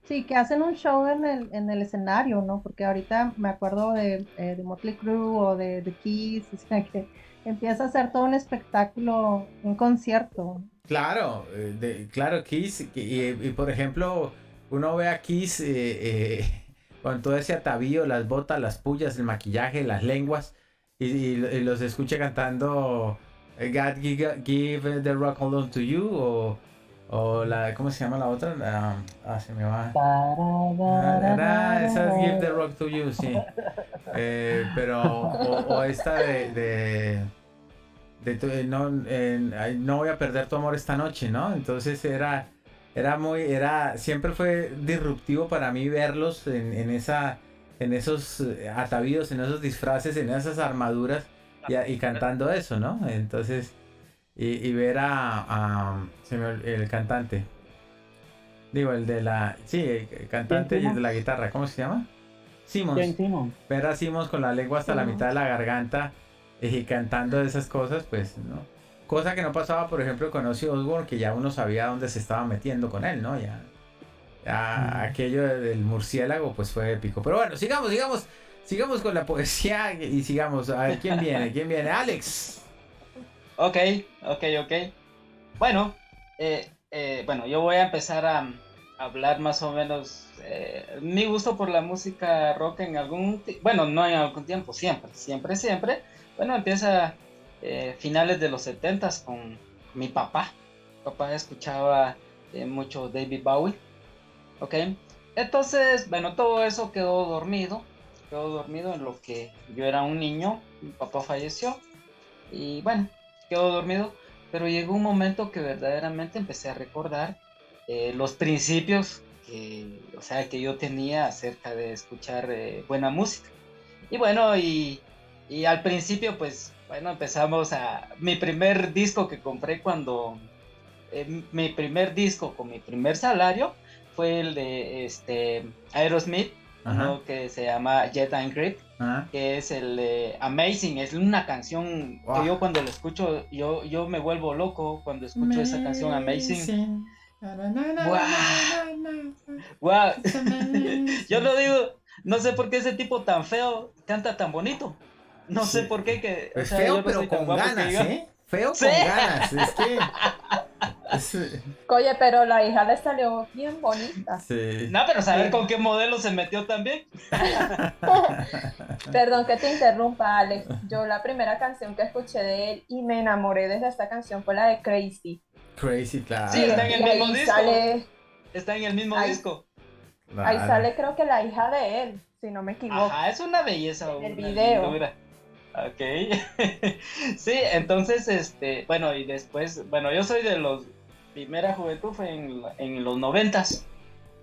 sí, que hacen un show en el escenario, ¿no? Porque ahorita me acuerdo de Motley Crue o de The Kiss, o sea, que empieza a hacer todo un espectáculo, un concierto. Claro, claro, Kiss, y por ejemplo, uno ve a Kiss con todo ese atavío, las botas, las pullas, el maquillaje, las lenguas, y los escucha cantando God give the rock and roll to you, o ¿cómo se llama la otra? Se me va. Esa es Give the Rock to You, sí. O esta no voy a perder tu amor esta noche, ¿no? Entonces siempre fue disruptivo para mí verlos en esos atavíos, en esos disfraces, en esas armaduras y cantando eso, ¿no? Entonces, y ver el cantante. Digo, el cantante y el de la guitarra, ¿cómo se llama? Jane Simmons. Ver a Simmons con la lengua hasta la mitad de la garganta y cantando esas cosas, pues, ¿no? Cosa que no pasaba, por ejemplo, con Ozzy Osbourne, que ya uno sabía dónde se estaba metiendo con él, ¿no? Ya aquello del murciélago, pues fue épico. Pero bueno, sigamos con la poesía y sigamos. A ver, ¿quién viene? Alex. Ok. Bueno, yo voy a empezar a hablar más o menos mi gusto por la música rock no en algún tiempo, siempre. Bueno, empieza finales de los 70s con mi papá. Mi papá escuchaba mucho David Bowie, ok. Entonces, bueno, todo eso quedó dormido en lo que yo era un niño. Mi papá falleció y bueno, quedó dormido. Pero llegó un momento que verdaderamente empecé a recordar los principios que yo tenía acerca de escuchar buena música. Y bueno, y al principio, pues, bueno, empezamos mi primer disco que compré mi primer disco con mi primer salario fue el de Aerosmith, uno que se llama Jet and Grip. Que es el Amazing, es una canción que yo cuando lo escucho, yo me vuelvo loco cuando escucho esa canción Amazing. Wow. Yo lo digo, no sé por qué ese tipo tan feo canta tan bonito. No sé por qué es feo, pero con ganas, ¿eh? Feo con ganas, es que... Oye, pero la hija le salió bien bonita. Sí. No, pero saber con qué modelo se metió también. Perdón que te interrumpa, Alex. Yo la primera canción que escuché de él y me enamoré de esta canción fue la de Crazy. Crazy, claro. Sí, está en el mismo disco. Está en el mismo disco. Ahí sale creo que la hija de él, si no me equivoco. Ajá, es una belleza. El video. Lindura. Ok. Sí, entonces, bueno, y después, bueno, yo soy de los primera juventud fue en los 90s.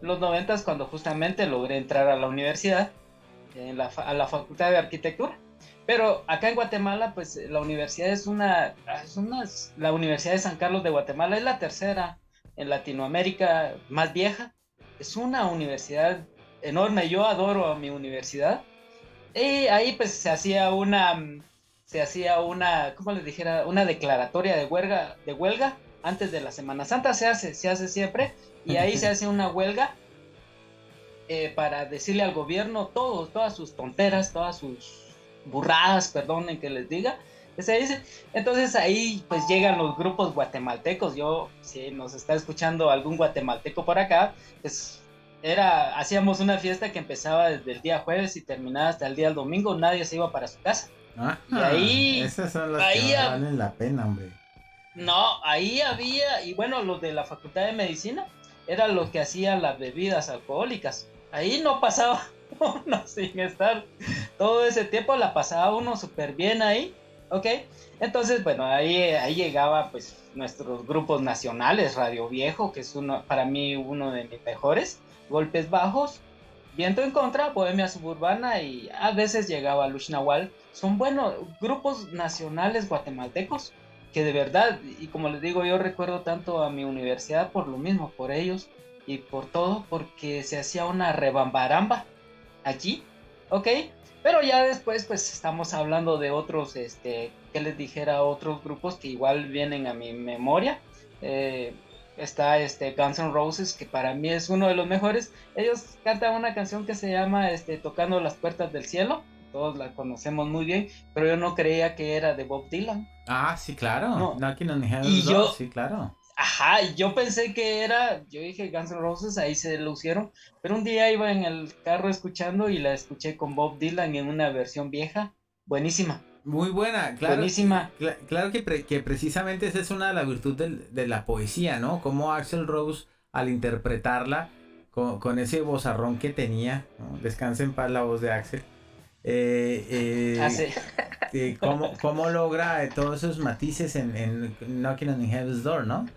Los 90s cuando justamente logré entrar a la universidad, a la Facultad de Arquitectura. Pero acá en Guatemala, pues la universidad la Universidad de San Carlos de Guatemala es la tercera en Latinoamérica más vieja. Es una universidad enorme. Yo adoro a mi universidad. Y ahí pues se hacía una, ¿cómo les dijera? Una declaratoria de huelga antes de la Semana Santa. Se hace siempre, y ahí se hace una huelga para decirle al gobierno todas sus tonteras, todas sus burradas, perdonen que les diga, que se dice. Entonces ahí pues llegan los grupos guatemaltecos. Si nos está escuchando algún guatemalteco por acá, pues hacíamos una fiesta que empezaba desde el día jueves y terminaba hasta el día domingo. Nadie se iba para su casa. Y ahí esas son las que valen la pena, hombre. No, ahí había, y bueno, los de la Facultad de Medicina eran los que hacían las bebidas alcohólicas. Ahí no pasaba uno sin estar todo ese tiempo la pasaba uno súper bien ahí, ¿ok? Entonces, bueno, ahí llegaba pues nuestros grupos nacionales, Radio Viejo, que es para mí uno de mis mejores, Golpes Bajos, Viento en Contra, Bohemia Suburbana, y a veces llegaba Lush Nahual. Son buenos grupos nacionales guatemaltecos que de verdad, y como les digo, yo recuerdo tanto a mi universidad por lo mismo, por ellos y por todo, porque se hacía una rebambaramba allí, ¿ok? Pero ya después pues estamos hablando de otros, que les dijera, otros grupos que igual vienen a mi memoria. Está Guns N' Roses, que para mí es uno de los mejores. Ellos cantan una canción que se llama Tocando las Puertas del Cielo. Todos la conocemos muy bien, pero yo no creía que era de Bob Dylan. Ah, sí, claro. No. Knocking on Heaven's Door, sí, claro. Ajá, yo pensé que era, yo dije Guns N' Roses, ahí se lucieron, pero un día iba en el carro escuchando y la escuché con Bob Dylan en una versión vieja, buenísima. Muy buena, claro. Buenísima. Claro que precisamente esa es una de las virtudes de la poesía, ¿no? Como Axl Rose, al interpretarla con ese vozarrón que tenía, ¿no? Descansa en paz la voz de Axl. Cómo logra todos esos matices en Knocking on Heaven's Door, ¿no?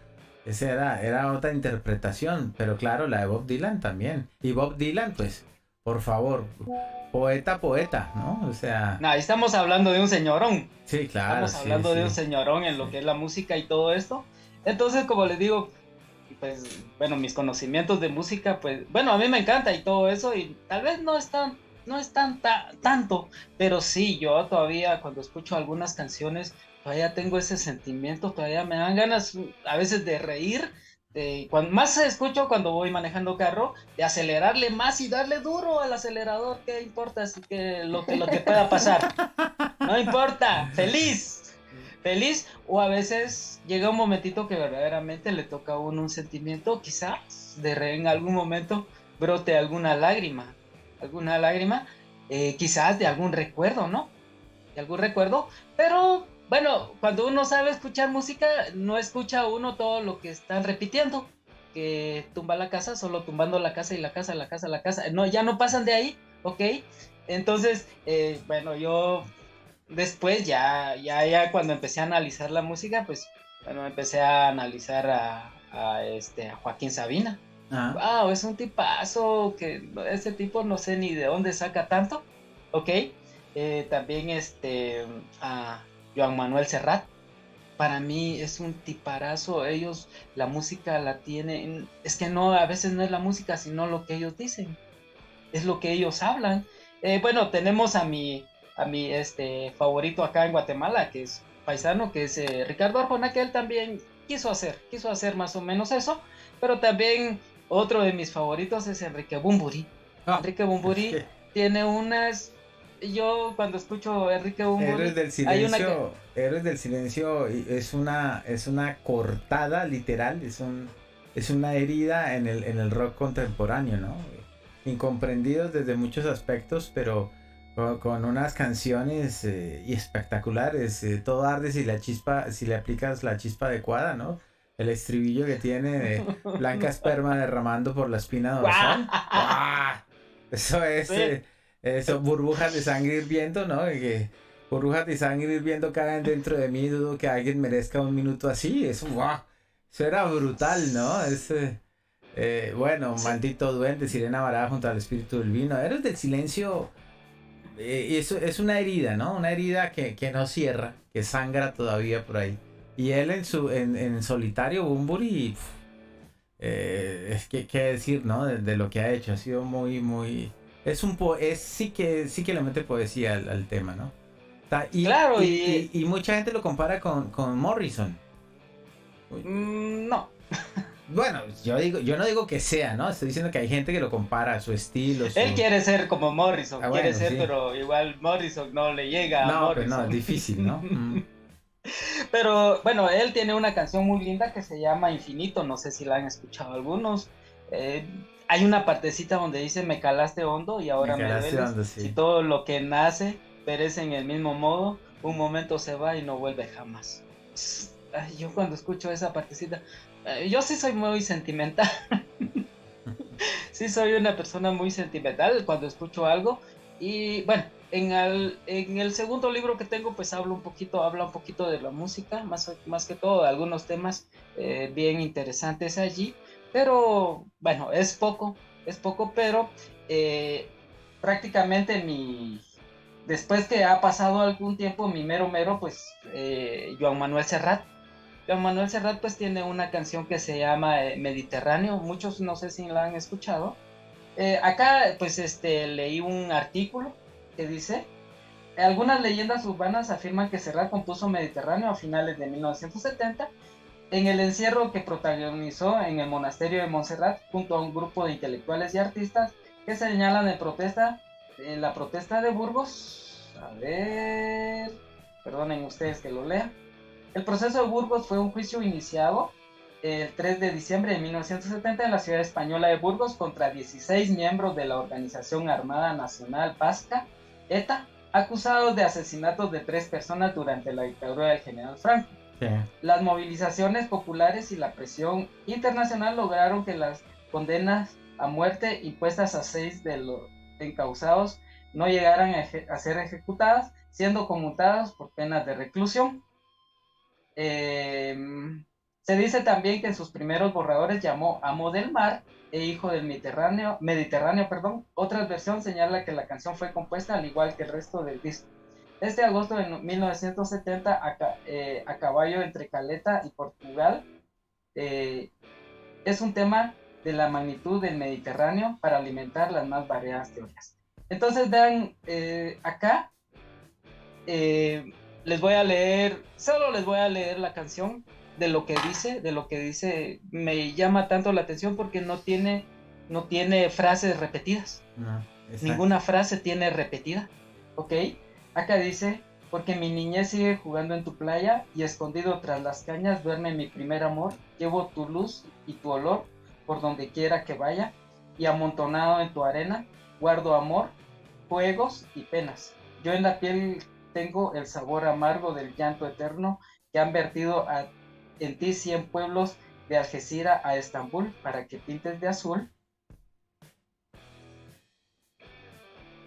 Esa era otra interpretación, pero claro, la de Bob Dylan también. Y Bob Dylan, pues, por favor, poeta, ¿no? O sea... No, estamos hablando de un señorón. Sí, claro. Estamos hablando de un señorón en lo que es la música y todo esto. Entonces, como les digo, pues, bueno, mis conocimientos de música, pues, bueno, a mí me encanta y todo eso, y tal vez no es tanto, pero sí, yo todavía cuando escucho algunas canciones, todavía tengo ese sentimiento, todavía me dan ganas a veces de reír, más escucho cuando voy manejando carro, de acelerarle más y darle duro al acelerador, ¿qué importa? Así que lo que pueda pasar, no importa, feliz, o a veces llega un momentito que verdaderamente le toca a uno un sentimiento, quizás en algún momento brote alguna lágrima, quizás de algún recuerdo, ¿no? De algún recuerdo, pero bueno, cuando uno sabe escuchar música, no escucha uno todo lo que están repitiendo, que tumba la casa, solo tumbando la casa y la casa, no, ya no pasan de ahí, ¿ok? Entonces, bueno, yo después ya cuando empecé a analizar la música, pues, bueno, empecé a analizar a Joaquín Sabina. Wow, es un tipazo, que ese tipo no sé ni de dónde saca tanto, ¿ok? También a Joan Manuel Serrat, para mí es un tiparazo. Ellos la música la tienen, es que no, a veces no es la música, sino lo que ellos dicen, es lo que ellos hablan. Bueno, tenemos a mi favorito acá en Guatemala, que es paisano, que es Ricardo Arjona, que él también quiso hacer más o menos eso, pero también otro de mis favoritos es Enrique Bunbury. Enrique Bunbury tiene unas... Yo cuando escucho Enrique Bunbury... Héroes del Silencio es una cortada literal, es una herida en el rock contemporáneo, ¿no? Incomprendidos desde muchos aspectos, pero con unas canciones y espectaculares. Todo arde si le aplicas la chispa adecuada, ¿no? El estribillo que tiene de blanca esperma derramando por la espina dorsal. ¡Guau! Eso es... Sí. Eso, burbujas de sangre hirviendo, ¿no? Que burbujas de sangre hirviendo caen dentro de mí, dudo que alguien merezca un minuto así. Eso, ¡wow! Eso era brutal, ¿no? Bueno, Maldito Duende, Sirena Varada junto al Espíritu del Vino. Héroes del Silencio, eso es una herida, ¿no? Una herida que no cierra, que sangra todavía por ahí. Y él en solitario, Bunbury, ¿qué decir, ¿no? De lo que ha hecho, ha sido muy... sí que le mete poesía al tema, ¿no? Claro, y mucha gente lo compara con Morrison. No. Bueno, yo no digo que sea, ¿no? Estoy diciendo que hay gente que lo compara a su estilo. Él quiere ser como Morrison, bueno, sí. Pero igual Morrison no le llega a Morrison. No, es difícil, ¿no? Pero bueno, él tiene una canción muy linda que se llama Infinito, no sé si la han escuchado algunos. Hay una partecita donde dice: me calaste hondo y ahora me dueles. Hondo, sí. Si todo lo que nace perece en el mismo modo, un momento se va y no vuelve jamás. Yo cuando escucho esa partecita, yo sí soy muy sentimental. Sí soy una persona muy sentimental cuando escucho algo. Y bueno, en el segundo libro que tengo, pues habla un poquito de la música, más que todo, de algunos temas bien interesantes allí, pero bueno, es poco, pero prácticamente después que ha pasado algún tiempo, mi mero, pues Joan Manuel Serrat. Joan Manuel Serrat pues tiene una canción que se llama Mediterráneo, muchos no sé si la han escuchado. Acá pues leí un artículo que dice: algunas leyendas urbanas afirman que Serrat compuso Mediterráneo a finales de 1970 en el encierro que protagonizó en el monasterio de Montserrat junto a un grupo de intelectuales y artistas que señalan en la protesta de Burgos. A ver, perdonen ustedes que lo lean. El proceso de Burgos fue un juicio iniciado el 3 de diciembre de 1970 en la ciudad española de Burgos contra 16 miembros de la Organización Armada Nacional Vasca, ETA, acusados de asesinatos de 3 personas durante la dictadura del general Franco. Sí. Las movilizaciones populares y la presión internacional lograron que las condenas a muerte impuestas a 6 de los encausados no llegaran a ser ejecutadas, siendo conmutadas por penas de reclusión. Se dice también que en sus primeros borradores llamó Amo del Mar e Hijo del Mediterráneo. Otra versión señala que la canción fue compuesta al igual que el resto del disco. Este agosto de 1970, a caballo entre Caleta y Portugal, es un tema de la magnitud del Mediterráneo para alimentar las más variadas teorías. Entonces vean, acá solo les voy a leer la canción. De lo que dice, me llama tanto la atención porque no tiene frases repetidas. No, ninguna frase tiene repetida, ¿ok? Acá dice: porque mi niñez sigue jugando en tu playa y escondido tras las cañas duerme mi primer amor, llevo tu luz y tu olor por donde quiera que vaya y amontonado en tu arena guardo amor, juegos y penas. Yo en la piel tengo el sabor amargo del llanto eterno que han vertido en ti 100 pueblos de Algeciras a Estambul para que pintes de azul.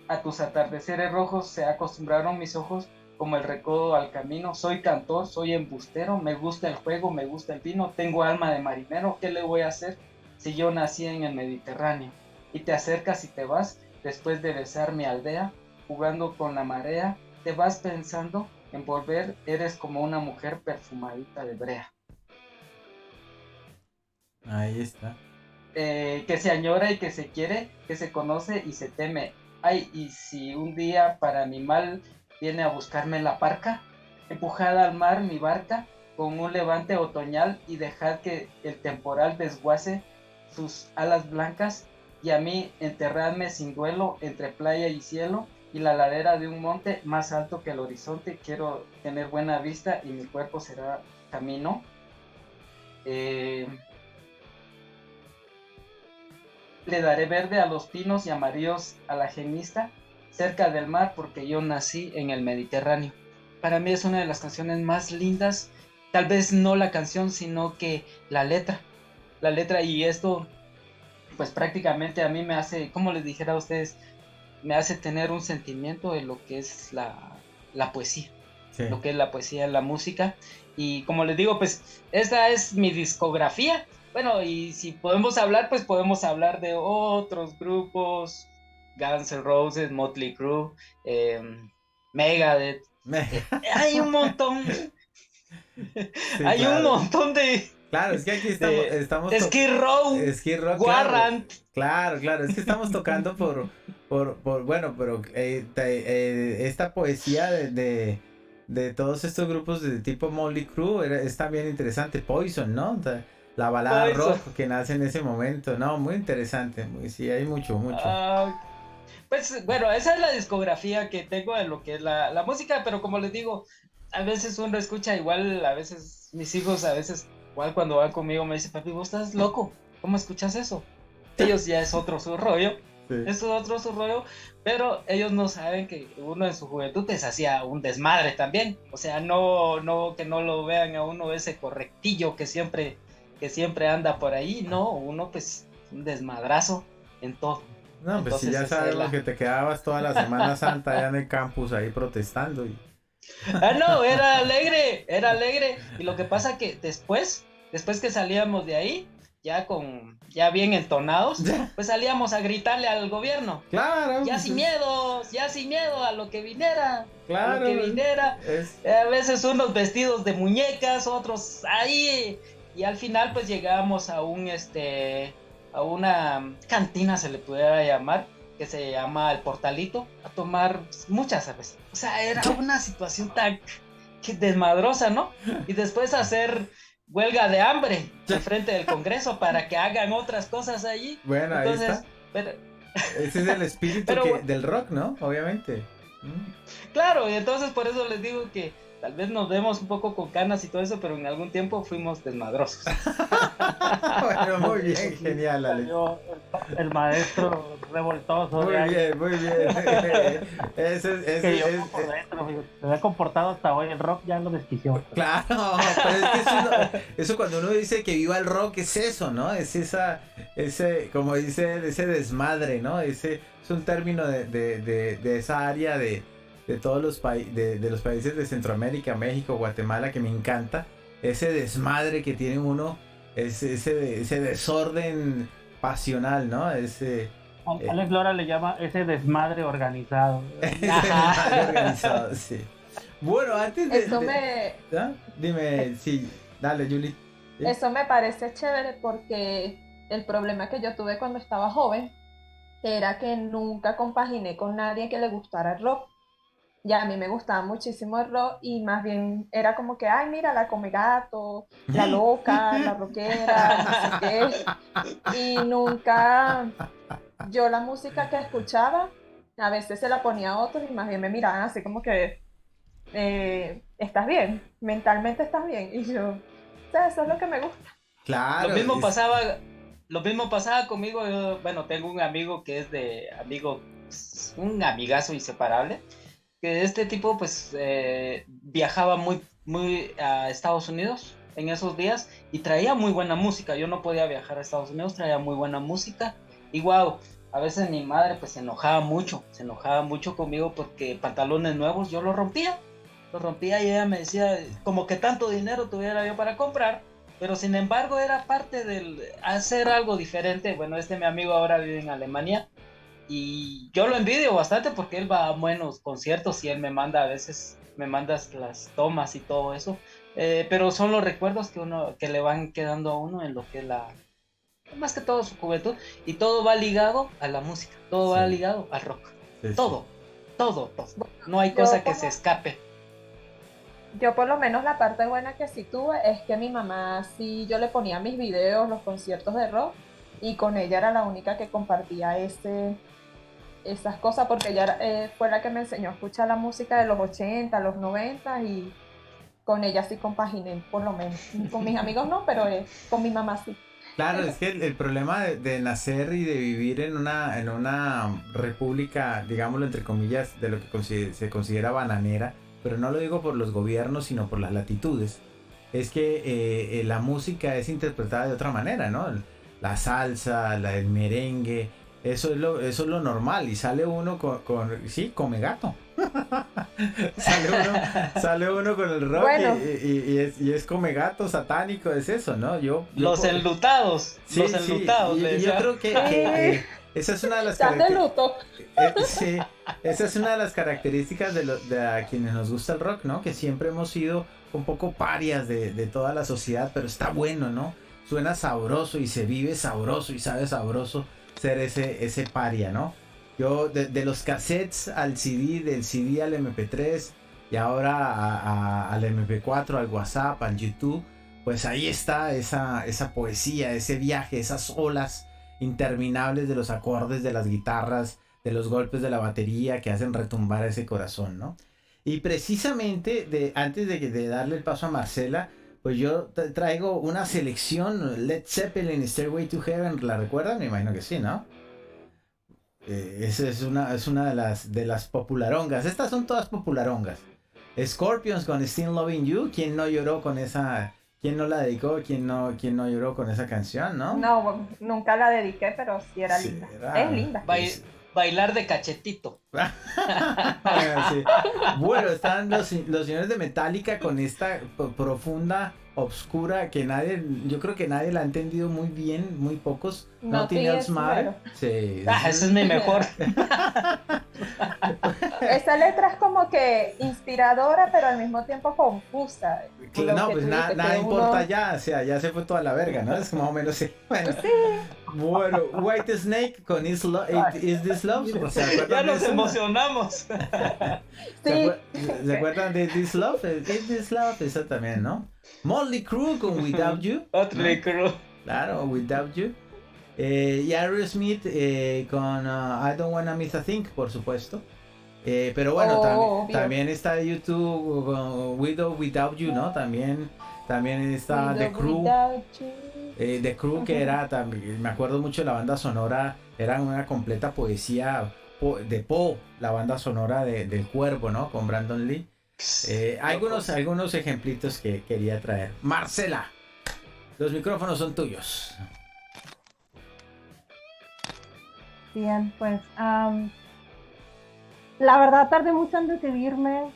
A tus atardeceres rojos se acostumbraron mis ojos como el recodo al camino. Soy cantor, soy embustero, me gusta el juego, me gusta el vino, tengo alma de marinero. ¿Qué le voy a hacer si yo nací en el Mediterráneo? Y te acercas y te vas después de besar mi aldea, jugando con la marea. Te vas pensando en volver, eres como una mujer perfumadita de brea. Ahí está. Que se añora y que se quiere, que se conoce y se teme. Ay, y si un día para mi mal viene a buscarme la parca, empujada al mar mi barca con un levante otoñal y dejad que el temporal desguace sus alas blancas y a mí enterradme sin duelo entre playa y cielo y la ladera de un monte más alto que el horizonte. Quiero tener buena vista y mi cuerpo será camino. Le daré verde a los pinos y amarillos a la gemista cerca del mar porque yo nací en el Mediterráneo. Para mí es una de las canciones más lindas, tal vez no la canción sino que la letra, y esto pues prácticamente a mí me hace, como les dijera a ustedes, me hace tener un sentimiento de lo que es la poesía, sí. Lo que es la poesía, la música, y como les digo, pues esa es mi discografía. Bueno, y si podemos hablar, pues podemos hablar de otros grupos, Guns N' Roses, Motley Crue, Megadeth. Hay un montón. Sí, hay claro. Un montón de... Claro, es que aquí estamos Skid Row, Warrant. Claro, es que estamos tocando por bueno, pero esta poesía de todos estos grupos de tipo Motley Crue es también interesante. Poison, ¿no? La balada rock que nace en ese momento, no, muy interesante, sí, hay mucho. Pues bueno, esa es la discografía que tengo de lo que es la música, pero como les digo, a veces uno escucha igual, a veces mis hijos, igual cuando van conmigo me dicen: papi, vos estás loco, ¿cómo escuchas eso? Ellos ya es otro su rollo, sí. Es otro su rollo, pero ellos no saben que uno en su juventud pues hacía un desmadre también, o sea, no que no lo vean a uno ese correctillo que siempre anda por ahí, no, uno pues un desmadrazo en todo. No, pues si ya sabemos que te quedabas toda la Semana Santa allá en el campus ahí protestando. No, era alegre. Y lo que pasa que después que salíamos de ahí, ya bien entonados, pues salíamos a gritarle al gobierno. Claro. Ya sin miedo a lo que viniera. Claro. A lo que viniera. A veces unos vestidos de muñecas, otros ahí. Y al final pues llegábamos a una cantina, se le pudiera llamar, que se llama El Portalito, a tomar muchas cervezas. O sea, era una situación tan desmadrosa, ¿no? Y después hacer huelga de hambre en frente del Congreso para que hagan otras cosas allí. Bueno, entonces, ahí está. Ese es el espíritu del rock, ¿no? Obviamente. Claro, y entonces por eso les digo que tal vez nos vemos un poco con canas y todo eso, pero en algún tiempo fuimos desmadrosos. Bueno, muy bien, genial, Alex. El maestro revoltoso. Muy bien. Se ha comportado hasta hoy, el rock ya lo desquició. Claro, pero es que eso cuando uno dice que viva el rock es eso, ¿no? Es ese, como dice, ese desmadre, ¿no? Es un término de esa área de todos los de los países de Centroamérica, México, Guatemala, que me encanta. Ese desmadre que tiene uno, ese desorden pasional, ¿no? Alex Lora le llama ese desmadre organizado. Ese desmadre organizado, sí. Bueno, antes de... Eso ¿Ah? Dime, sí, dale, Julie. ¿Sí? Eso me parece chévere porque el problema que yo tuve cuando estaba joven era que nunca compaginé con nadie que le gustara el rock. Ya a mí me gustaba muchísimo el rock y más bien era como que, ay, mira, la come gato, la loca, la rockera, no sé qué. Y nunca, yo la música que escuchaba, a veces se la ponía a otros y más bien me miraban así como que, ¿estás bien? Mentalmente estás bien. Y yo, o sea, eso es lo que me gusta. Claro. Lo mismo pasaba conmigo. Yo, bueno, tengo un amigo que es un amigazo inseparable. Que este tipo pues viajaba muy a Estados Unidos en esos días y traía muy buena música. Yo no podía viajar a Estados Unidos, traía muy buena música y wow, a veces mi madre pues se enojaba mucho conmigo porque pantalones nuevos yo los rompía y ella me decía como que tanto dinero tuviera yo para comprar, pero sin embargo era parte del hacer algo diferente. Bueno, mi amigo ahora vive en Alemania y yo lo envidio bastante porque él va a buenos conciertos y él me manda las tomas y todo eso, pero son los recuerdos que le van quedando a uno en lo que es más que todo su juventud, y todo va ligado a la música, todo va ligado al rock, todo, no hay cosa que se escape. Yo por lo menos la parte buena que sí tuve es que mi mamá sí, yo le ponía mis videos, los conciertos de rock, y con ella era la única que compartía esas cosas, porque ella fue la que me enseñó a escuchar la música de los 80, los 90, y con ella sí compaginé, por lo menos. Con mis amigos no, pero con mi mamá sí. Claro, es que el problema de nacer y de vivir en una república, digámoslo entre comillas, de lo que se considera bananera, pero no lo digo por los gobiernos, sino por las latitudes, es que la música es interpretada de otra manera, ¿no? La salsa, el merengue, eso es lo normal, y sale uno sí, come gato. sale uno con el rock, bueno. y es come gato satánico, es eso, ¿no? Los enlutados. Yo creo que esa es una de las esa es una de las características de a quienes nos gusta el rock, ¿no? Que siempre hemos sido un poco parias de toda la sociedad, pero está bueno, ¿no? Suena sabroso y se vive sabroso y sabe sabroso ser ese paria, ¿no? Yo de los cassettes al CD, del CD al MP3 y ahora al MP4, al WhatsApp, al YouTube, pues ahí está esa poesía, ese viaje, esas olas interminables de los acordes de las guitarras, de los golpes de la batería que hacen retumbar ese corazón, ¿no? Y precisamente antes de darle el paso a Marcela, pues yo traigo una selección, Led Zeppelin, Stairway to Heaven, ¿la recuerdan? Me imagino que sí, ¿no? Esa es una de las popularongas. Estas son todas popularongas. Scorpions con Still Loving You. ¿Quién no lloró con esa ¿Quién no la dedicó? ¿Quién no lloró con esa canción, no? No, bueno, nunca la dediqué, pero sí era Sí, linda. era- Es linda. Bailar de cachetito. Sí. Bueno, están los señores de Metallica con esta profunda, obscura, que yo creo que nadie la ha entendido muy bien, muy pocos. Nothing Else Matters. Sí. Ese es mi mejor. Esa letra es como que inspiradora, pero al mismo tiempo confusa. No, pues nada importa ya, o sea, ya se fue toda la verga, ¿no? Es más o menos sí. Bueno, White Snake con Is This Love? O sea, ya nos emocionamos. ¿Se acuerdan de This Love? Is This Love? Esa también, ¿no? Motley Crue con Without You. Motley Crue. Claro, Without You. Y Aerosmith con I Don't Wanna Miss a Thing, por supuesto. Pero bueno, también está de YouTube With or Without You, ¿no? También está The Crew. The Crew, que era también, me acuerdo mucho de la banda sonora, era una completa poesía de Poe, la banda sonora del Cuervo, ¿no? Con Brandon Lee. Algunos ejemplitos que quería traer. Marcela, los micrófonos son tuyos. Bien, pues la verdad tardé mucho en decidirme,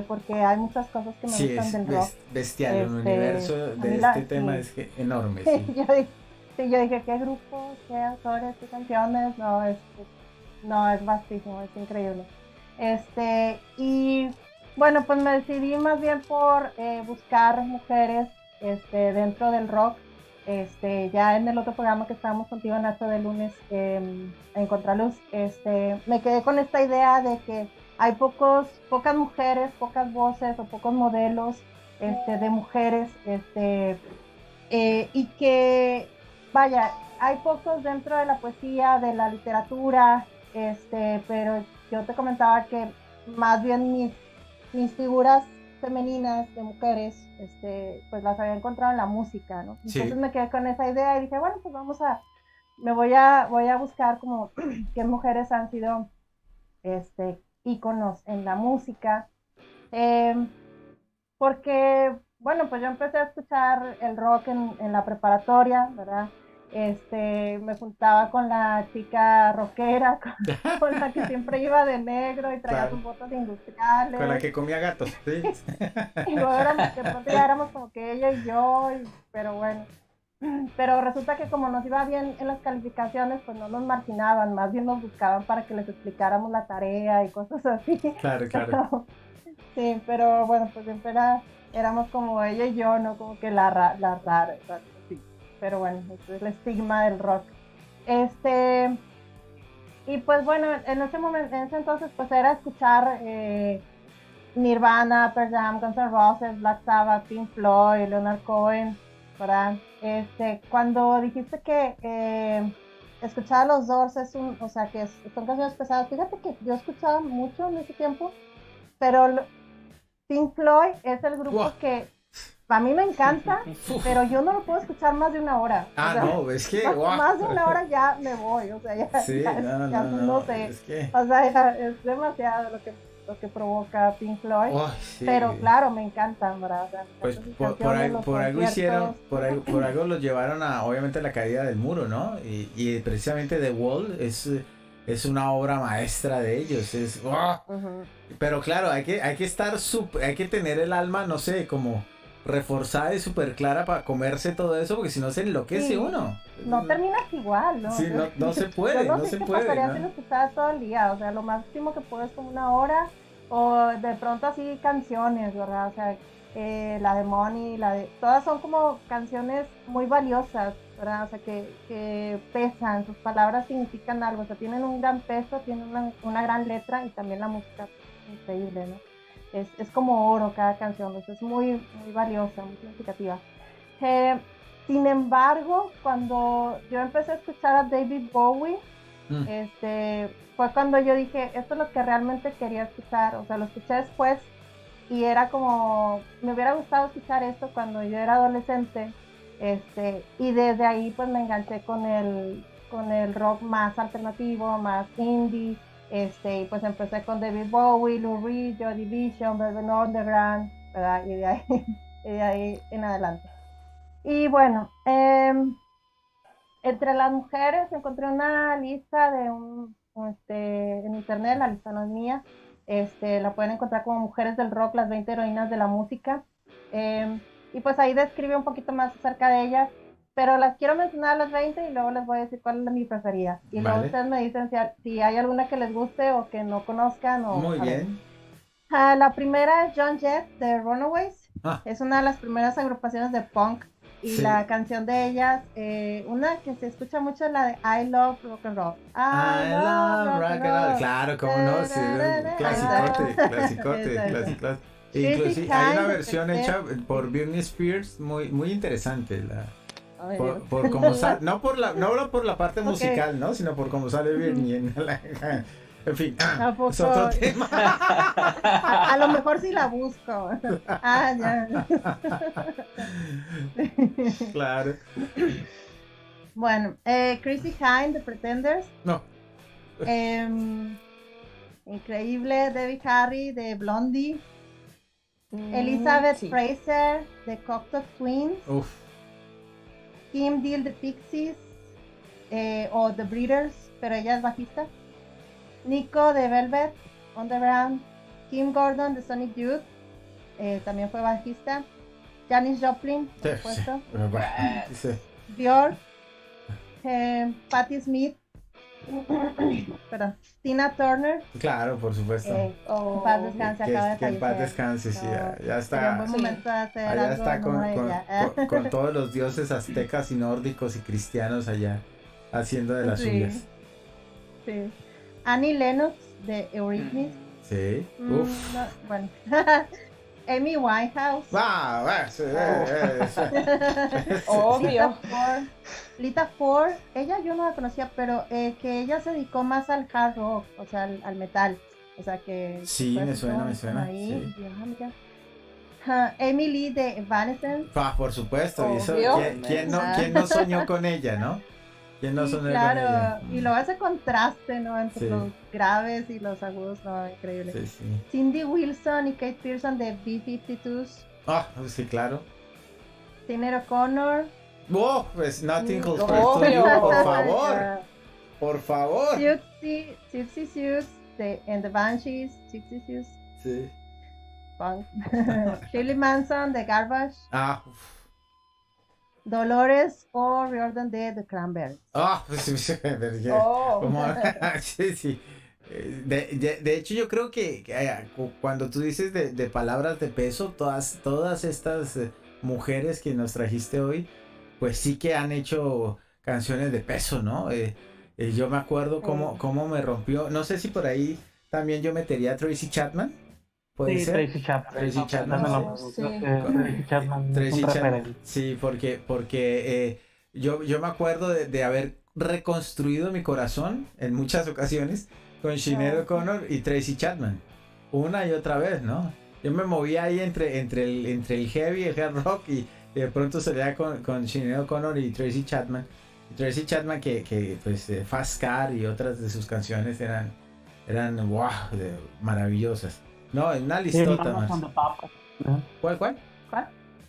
porque hay muchas cosas que me gustan del rock. Bestial, el universo de este tema es enorme. Sí. yo dije, ¿qué grupos, qué autores, qué canciones? No, es vastísimo, es increíble. Y bueno, pues me decidí más bien por buscar mujeres dentro del rock. Ya en el otro programa que estábamos contigo, Nacho, de lunes, en Contraluz, me quedé con esta idea de que hay pocas mujeres, pocas voces o pocos modelos de mujeres, y que, vaya, hay pocos dentro de la poesía, de la literatura, pero yo te comentaba que más bien mis figuras femeninas de mujeres, pues las había encontrado en la música, ¿no? Entonces me quedé con esa idea y dije, bueno, pues voy a buscar como qué mujeres han sido íconos en la música, porque, bueno, pues yo empecé a escuchar el rock en la preparatoria, ¿verdad? Me juntaba con la chica rockera, con la que siempre iba de negro y traía sus botas industriales. Con la que comía gatos, sí. Y luego de pronto ya éramos como que ella y yo, pero bueno. Pero resulta que como nos iba bien en las calificaciones, pues no nos marginaban, más bien nos buscaban para que les explicáramos la tarea y cosas así. Claro. Sí, pero bueno, pues siempre éramos como ella y yo, ¿no? Como que la rara, sí. Pero bueno, ese es el estigma del rock. Y pues bueno, en ese entonces pues era escuchar Nirvana, Pearl Jam, Guns N' Roses, Black Sabbath, Pink Floyd, Leonard Cohen, ¿verdad? Cuando dijiste que escuchaba los Doors son canciones pesadas, fíjate que yo escuchaba mucho en ese tiempo, pero Pink Floyd es el grupo que a mí me encanta, pero yo no lo puedo escuchar más de una hora. No, es que más de una hora ya me voy, o sea, ya, sí, no sé, es que... o sea, es demasiado lo que provoca Pink Floyd, sí. Pero claro, me encantan, ¿verdad? O sea, pues por algo hicieron, por algo los llevaron obviamente a la caída del muro, ¿no? Y precisamente The Wall es una obra maestra de ellos, pero claro, hay que hay que tener el alma, no sé, como reforzada y súper clara para comerse todo eso, porque si no se enloquece uno. No terminas igual, ¿no? Sí, no se puede, yo no sé qué pasaría si lo escuchara todo el día, o sea, lo máximo que puedo es como una hora, o de pronto así canciones, ¿verdad? O sea, la de Money, todas son como canciones muy valiosas, ¿verdad? O sea, que pesan, sus palabras significan algo, o sea, tienen un gran peso, tienen una gran letra y también la música increíble, ¿no? Es como oro cada canción, es muy, muy valiosa, muy significativa. Sin embargo, cuando yo empecé a escuchar a David Bowie, fue cuando yo dije, esto es lo que realmente quería escuchar, o sea, lo escuché después y era como, me hubiera gustado escuchar esto cuando yo era adolescente, y desde ahí pues me enganché con el rock más alternativo, más indie. Y pues empecé con David Bowie, Lou Reed, Joy Division, Velvet Underground, ¿verdad? Y de ahí ahí en adelante. Y bueno, entre las mujeres encontré una lista de en internet, la lista no es mía, la pueden encontrar como Mujeres del Rock, las 20 heroínas de la música. Y pues ahí describe un poquito más acerca de ellas, pero las quiero mencionar a las 20 y luego les voy a decir cuál es mi preferida. Y luego ustedes me dicen si hay alguna que les guste o que no conozcan. Muy bien. La primera es John Jett de Runaways. Es una de las primeras agrupaciones de punk. Y la canción de ellas, una que se escucha mucho es la de I Love Rock and Roll. I love rock and roll. Claro, cómo no, sí, clasicote. Inclusive hay una versión hecha por Britney Spears muy interesante. Por cómo sale, no por la parte musical, ¿no? Sino por cómo sale Britney en fin, es otro tema. A lo mejor sí la busco. Ya. Claro. Bueno, Chrissy Hynde de Pretenders. No. Increíble. Debbie Harry de Blondie. Elizabeth Fraser de Cocteau Twins. Uf. Kim Deal de Pixies o The Breeders, pero ella es bajista. Nico de Velvet Underground. Kim Gordon de Sonic Youth, también fue bajista. Janis Joplin, por supuesto. Björk. Patti Smith. Perdón. Tina Turner. Claro, por supuesto. En paz descanse, acaba de fallecer. Que en paz descanse, sí, ya está. Un buen momento de hacer allá algo está con todos los dioses aztecas y nórdicos y cristianos allá haciendo de las suyas. Sí. Annie Lennox de Eurythmics. Sí. Uf. No, bueno. Amy Winehouse. Obvio. Lita Ford, ella yo no la conocía, pero que ella se dedicó más al hard rock, o sea, al metal. O sea que... Sí, me suena. Ahí, sí. Amy Lee de Evanescence. Por supuesto. Eso, ¿quién no soñó con ella, no? ¿Quién no soñó con ella? Y luego ese contraste, ¿no? Entre los graves y los agudos, ¿no? Increíble. Sí. Cindy Wilson y Kate Pearson de B-52s. Sí, claro. Sinead O'Connor. Pues Nothing Compares to You, por favor. Siouxsie Sioux and the Banshees. Siouxsie Sioux. Sí. Punk. Shirley Manson de Garbage. Dolores O'Riordan de The Cranberries. Sí. De hecho, yo creo que cuando tú dices de palabras de peso, todas estas mujeres que nos trajiste hoy, pues sí que han hecho canciones de peso, ¿no? Yo me acuerdo cómo me rompió. No sé si por ahí también yo metería a Tracy Chapman. ¿Puede ser? Tracy Chapman. Tracy Chapman. Sí, porque yo me acuerdo de haber reconstruido mi corazón en muchas ocasiones con Sinead O'Connor y Tracy Chapman. Una y otra vez, ¿no? Yo me movía ahí entre el heavy, el hard rock y de pronto salía con Sinead O'Connor y Tracy Chapman. Tracy Chapman que pues Fast Car y otras de sus canciones eran maravillosas. No, es una listota más. ¿Cuál?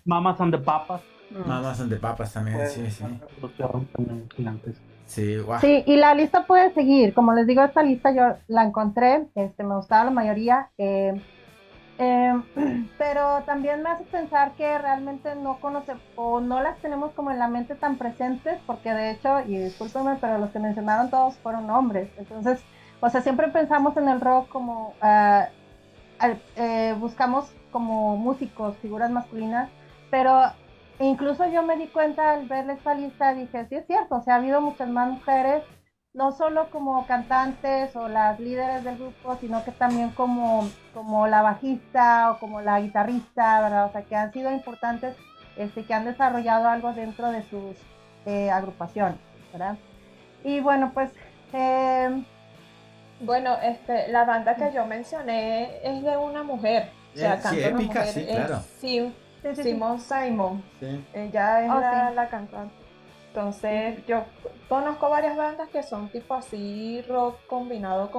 Mamas and the Papas. Mamas and the Papas también, sí. Sí, wow. Sí, y la lista puede seguir. Como les digo, esta lista yo la encontré, me gustaba la mayoría. Pero también me hace pensar que realmente no conocemos o no las tenemos como en la mente tan presentes, porque de hecho, y discúlpenme, pero los que mencionaron todos fueron hombres. Entonces, o sea, siempre pensamos en el rock como buscamos como músicos, figuras masculinas, pero incluso yo me di cuenta al ver esta lista, dije, sí es cierto, o sea, ha habido muchas más mujeres, no solo como cantantes o las líderes del grupo, sino que también como la bajista o como la guitarrista, ¿verdad? O sea, que han sido importantes, que han desarrollado algo dentro de sus agrupaciones, ¿verdad? Y bueno, pues... Bueno, la banda que yo mencioné es de una mujer. O sea, canta una épica, mujer, sí, claro. Simone Simon. Sí. Ella es la cantante. Entonces, yo conozco varias bandas que son tipo así rock combinado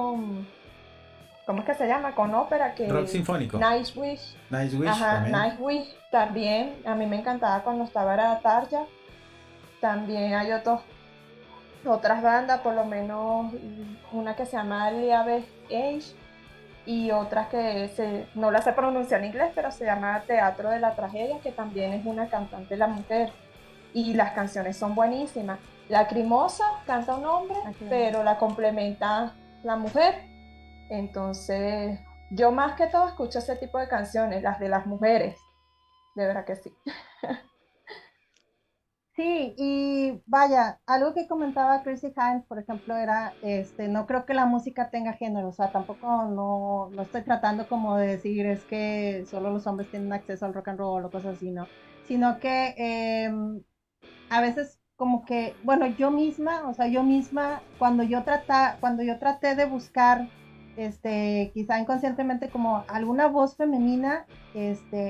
¿cómo es que se llama? Con ópera que... Rock sinfónico. Nice Wish. Nice Wish Ajá, también. Nice Wish también. A mí me encantaba cuando estaba era Tarja. También hay otras bandas, por lo menos una que se llama Elizabeth Age y otras que no la sé pronunciar en inglés, pero se llama Teatro de la Tragedia, que también es una cantante la mujer. Y las canciones son buenísimas. Lacrimosa canta un hombre, pero la complementa la mujer. Entonces, yo más que todo escucho ese tipo de canciones, las de las mujeres. De verdad que sí. Sí, y vaya, algo que comentaba Chrissy Hines, por ejemplo, era, no creo que la música tenga género, o sea, tampoco no estoy tratando como de decir es que solo los hombres tienen acceso al rock and roll o cosas así, ¿no? Sino que a veces como que, bueno, yo misma, cuando yo traté de buscar, quizá inconscientemente como alguna voz femenina,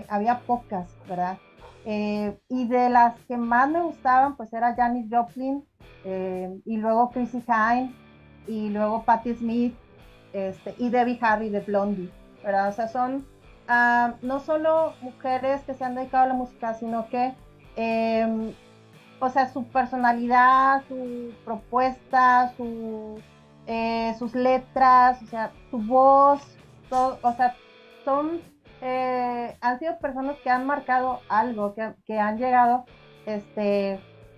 había pocas, ¿verdad? Y de las que más me gustaban, pues era Janis Joplin, y luego Chrissy Hynde, y luego Patti Smith, y Debbie Harry de Blondie, ¿verdad? O sea, son no solo mujeres que se han dedicado a la música, sino que, o sea, su personalidad, su propuesta, sus letras, o sea, su voz, todo, o sea, son han sido personas que han marcado algo, que han llegado,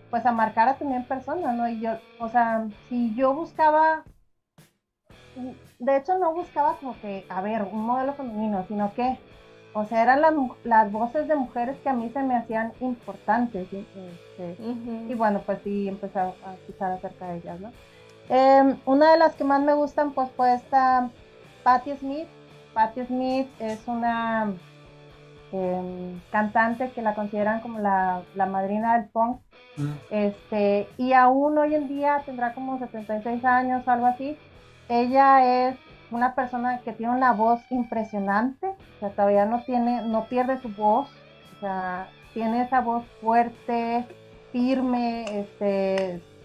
pues a marcar a también personas, ¿no? Y yo, o sea, si yo buscaba, de hecho no buscaba como que, a ver, un modelo femenino, sino que, o sea, eran las voces de mujeres que a mí se me hacían importantes, y bueno, pues sí, empecé a escuchar acerca de ellas, ¿no? Una de las que más me gustan, pues fue esta Patti Smith. Patti Smith es una cantante que la consideran como la madrina del punk. Y aún hoy en día tendrá como 76 años o algo así. Ella es una persona que tiene una voz impresionante, o sea, todavía no pierde su voz, o sea, tiene esa voz fuerte, firme,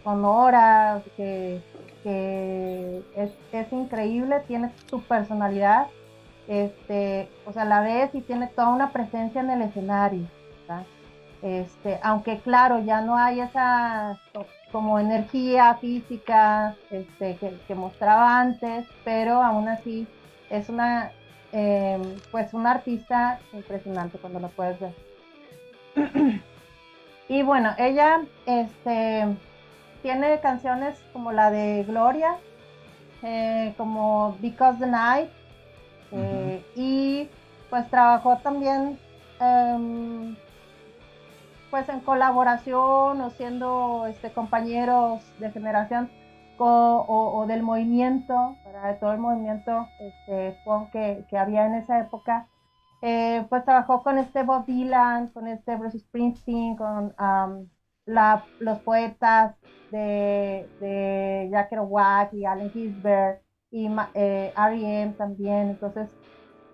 sonora, que es increíble, tiene su personalidad, o sea, la ves y tiene toda una presencia en el escenario, ¿verdad? Aunque claro, ya no hay esa como energía física que mostraba antes, pero aún así es pues una artista impresionante cuando la puedes ver. Y bueno, ella tiene canciones como la de Gloria, como Because the Night, y pues trabajó también pues en colaboración o siendo compañeros de generación o del movimiento, ¿verdad? De todo el movimiento punk que había en esa época. Pues trabajó con Bob Dylan, con Bruce Springsteen, con los poetas de Jack Kerouac y Allen Ginsberg y R.E.M. también. Entonces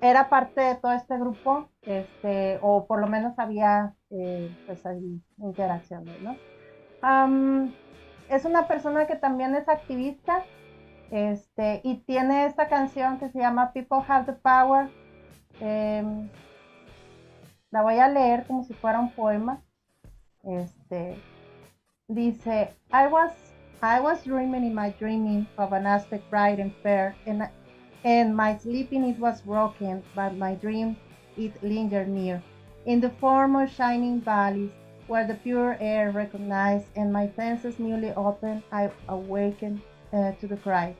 era parte de todo este grupo, o por lo menos había pues ahí interacciones, ¿no? Es una persona que también es activista, y tiene esta canción que se llama People Have the Power. La voy a leer como si fuera un poema. Dice, I was dreaming in my dreaming of an aspect bright and fair, and my sleeping it was broken, but my dream it lingered near. In the form of shining valleys, where the pure air recognized, and my senses newly opened, I awakened to the cry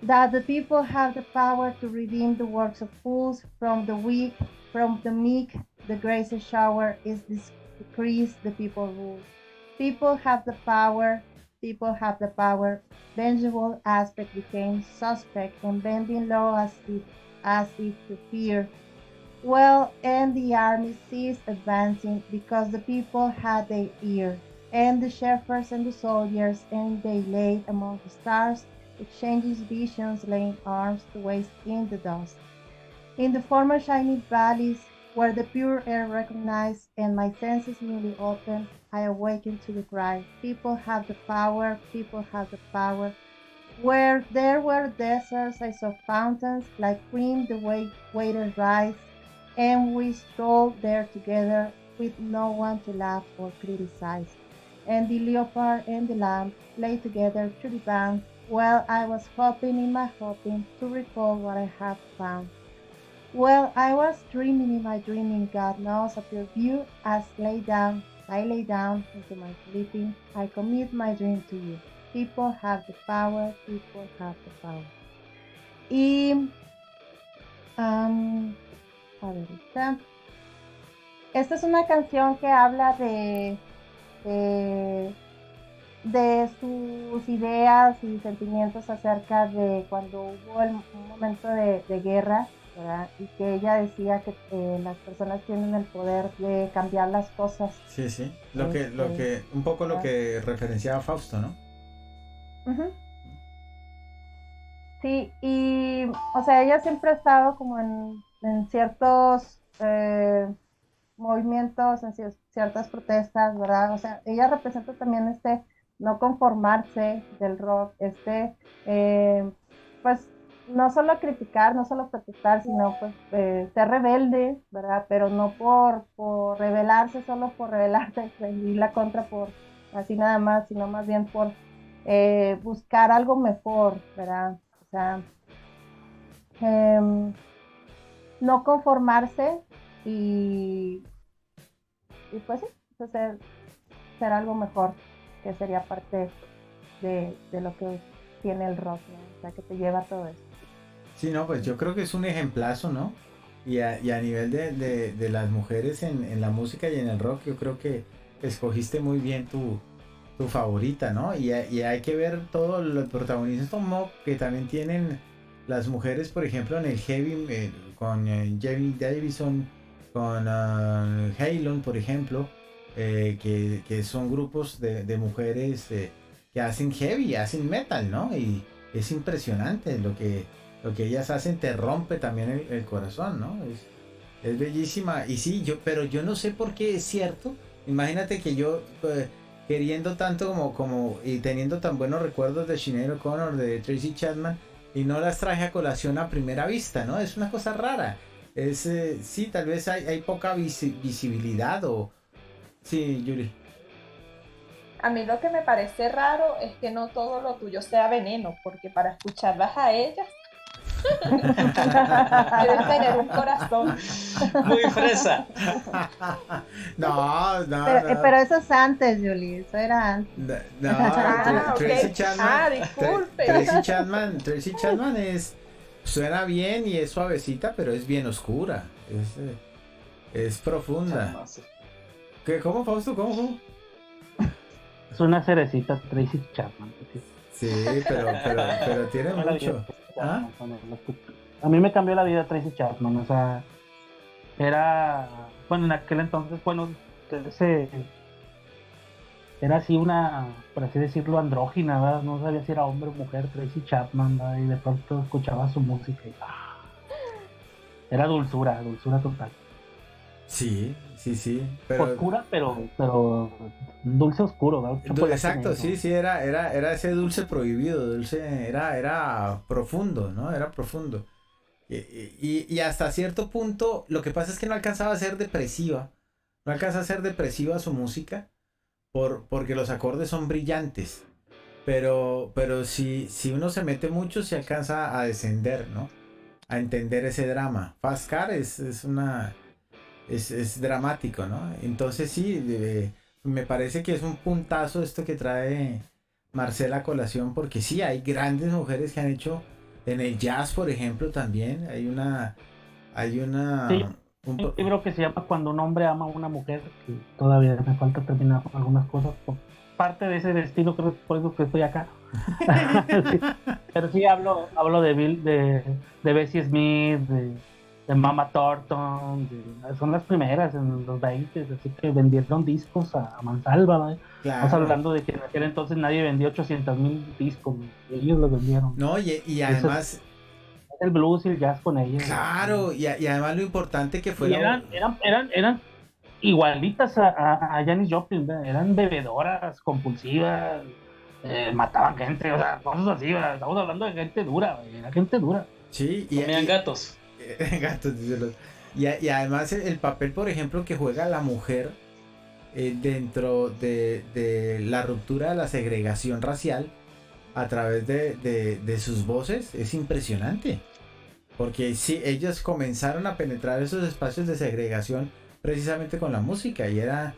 that the people have the power to redeem the works of fools from the weak, from the meek, the gracious shower is decreased, the people rule. People have the power, people have the power. Vengeable aspect became suspect and bending low as if to fear. Well, and the army ceased advancing because the people had their ear, and the shepherds and the soldiers, and they laid among the stars, exchanging visions, laying arms to waste in the dust. In the former shining valleys, where the pure air recognized, and my senses newly opened, I awakened to the cry, people have the power, people have the power. Where there were deserts, I saw fountains like cream the way water rise, and we strolled there together with no one to laugh or criticize. And the leopard and the lamb lay together to the bank, while I was hoping in my hoping to recall what I have found. Well, I was dreaming in my dreaming, God knows, of your view as I lay down into my sleeping, I commit my dream to you. People have the power, people have the power. Y, a ver, esta es una canción que habla de sus ideas y sentimientos acerca de cuando hubo un momento de guerra, ¿verdad? Y que ella decía que las personas tienen el poder de cambiar las cosas. Sí, sí. Un poco lo que referenciaba Fausto, ¿no? Uh-huh. Sí, y o sea, ella siempre ha estado como en ciertos movimientos, en ciertas protestas, ¿verdad? O sea, ella representa también no conformarse del rock, pues no solo criticar, no solo protestar, sino pues ser rebelde, ¿verdad? Pero no por rebelarse, solo por rebelarse, y la contra por así nada más, sino más bien por buscar algo mejor, ¿verdad? O sea, no conformarse y pues sí, ser algo mejor, que sería parte de lo que tiene el rock, ¿no? O sea, que te lleva a todo eso. Sí, no, pues yo creo que es un ejemplazo, ¿no? Y a nivel de las mujeres en la música y en el rock, yo creo que escogiste muy bien tu favorita, ¿no? Y hay que ver todo el protagonismo que también tienen las mujeres, por ejemplo, en el heavy, con Jamie Davison, con Halon, por ejemplo, que son grupos de mujeres que hacen heavy, hacen metal, ¿no? Y es impresionante lo que ellas hacen, te rompe también el corazón, ¿no? Es bellísima. Y sí, pero yo no sé por qué es cierto. Imagínate que yo queriendo tanto como y teniendo tan buenos recuerdos de Sinéad O'Connor, de Tracy Chapman, y no las traje a colación a primera vista, ¿no? Es una cosa rara. Sí, tal vez hay poca visibilidad o... Sí, Yuri. A mí lo que me parece raro es que no todo lo tuyo sea veneno, porque para escucharlas a ellas debes tener un corazón muy fresa. No. Pero eso es antes, Julie, eso era antes. Tracy Chapman. Disculpe. Tracy Chapman suena bien y es suavecita, pero es bien oscura. Es profunda. ¿Qué? ¿Cómo, Fausto? ¿Cómo? Es una cerecita, Tracy Chapman. Sí, pero tiene mucho. ¿Ah? A mí me cambió la vida Tracy Chapman, o sea, bueno, en aquel entonces, era así por así decirlo, andrógina, ¿verdad? No sabía si era hombre o mujer, Tracy Chapman, ¿verdad? Y de pronto escuchaba su música y era dulzura total. Sí. Oscura, pero dulce oscuro, ¿verdad? Exacto, sí, era ese dulce prohibido, era profundo, ¿no? Era profundo. Y hasta cierto punto, lo que pasa es que no alcanzaba a ser depresiva. No alcanza a ser depresiva su música porque los acordes son brillantes. Pero si uno se mete mucho, se alcanza a descender, ¿no? A entender ese drama. Fast Car es dramático, ¿no? Entonces sí, me parece que es un puntazo esto que trae Marcela a colación, porque sí, hay grandes mujeres que han hecho en el jazz, por ejemplo, también. Hay una sí, un libro que se llama Cuando un hombre ama a una mujer, que todavía me falta terminar con algunas cosas, por parte de ese destino, creo que por eso que estoy acá. Sí, pero sí hablo de Bessie Smith, de Mama Thornton, son las primeras en los 20, así que vendieron discos a mansalva, ¿no? Claro. Estamos hablando de que en aquel entonces nadie vendió 800,000 discos, ellos los vendieron. No, y además... el blues y el jazz con ellos. Claro, y además lo importante que fue... Eran igualitas a Janis Joplin, ¿verdad? Eran bebedoras, compulsivas, mataban gente, o sea, cosas así, o sea, estamos hablando de gente dura, güey, era gente dura. Sí, Comían gatos. gatos, dice los- y además el papel, por ejemplo, que juega la mujer dentro de la ruptura de la segregación racial a través de sus voces es impresionante. Porque sí, ellos comenzaron a penetrar esos espacios de segregación precisamente con la música y era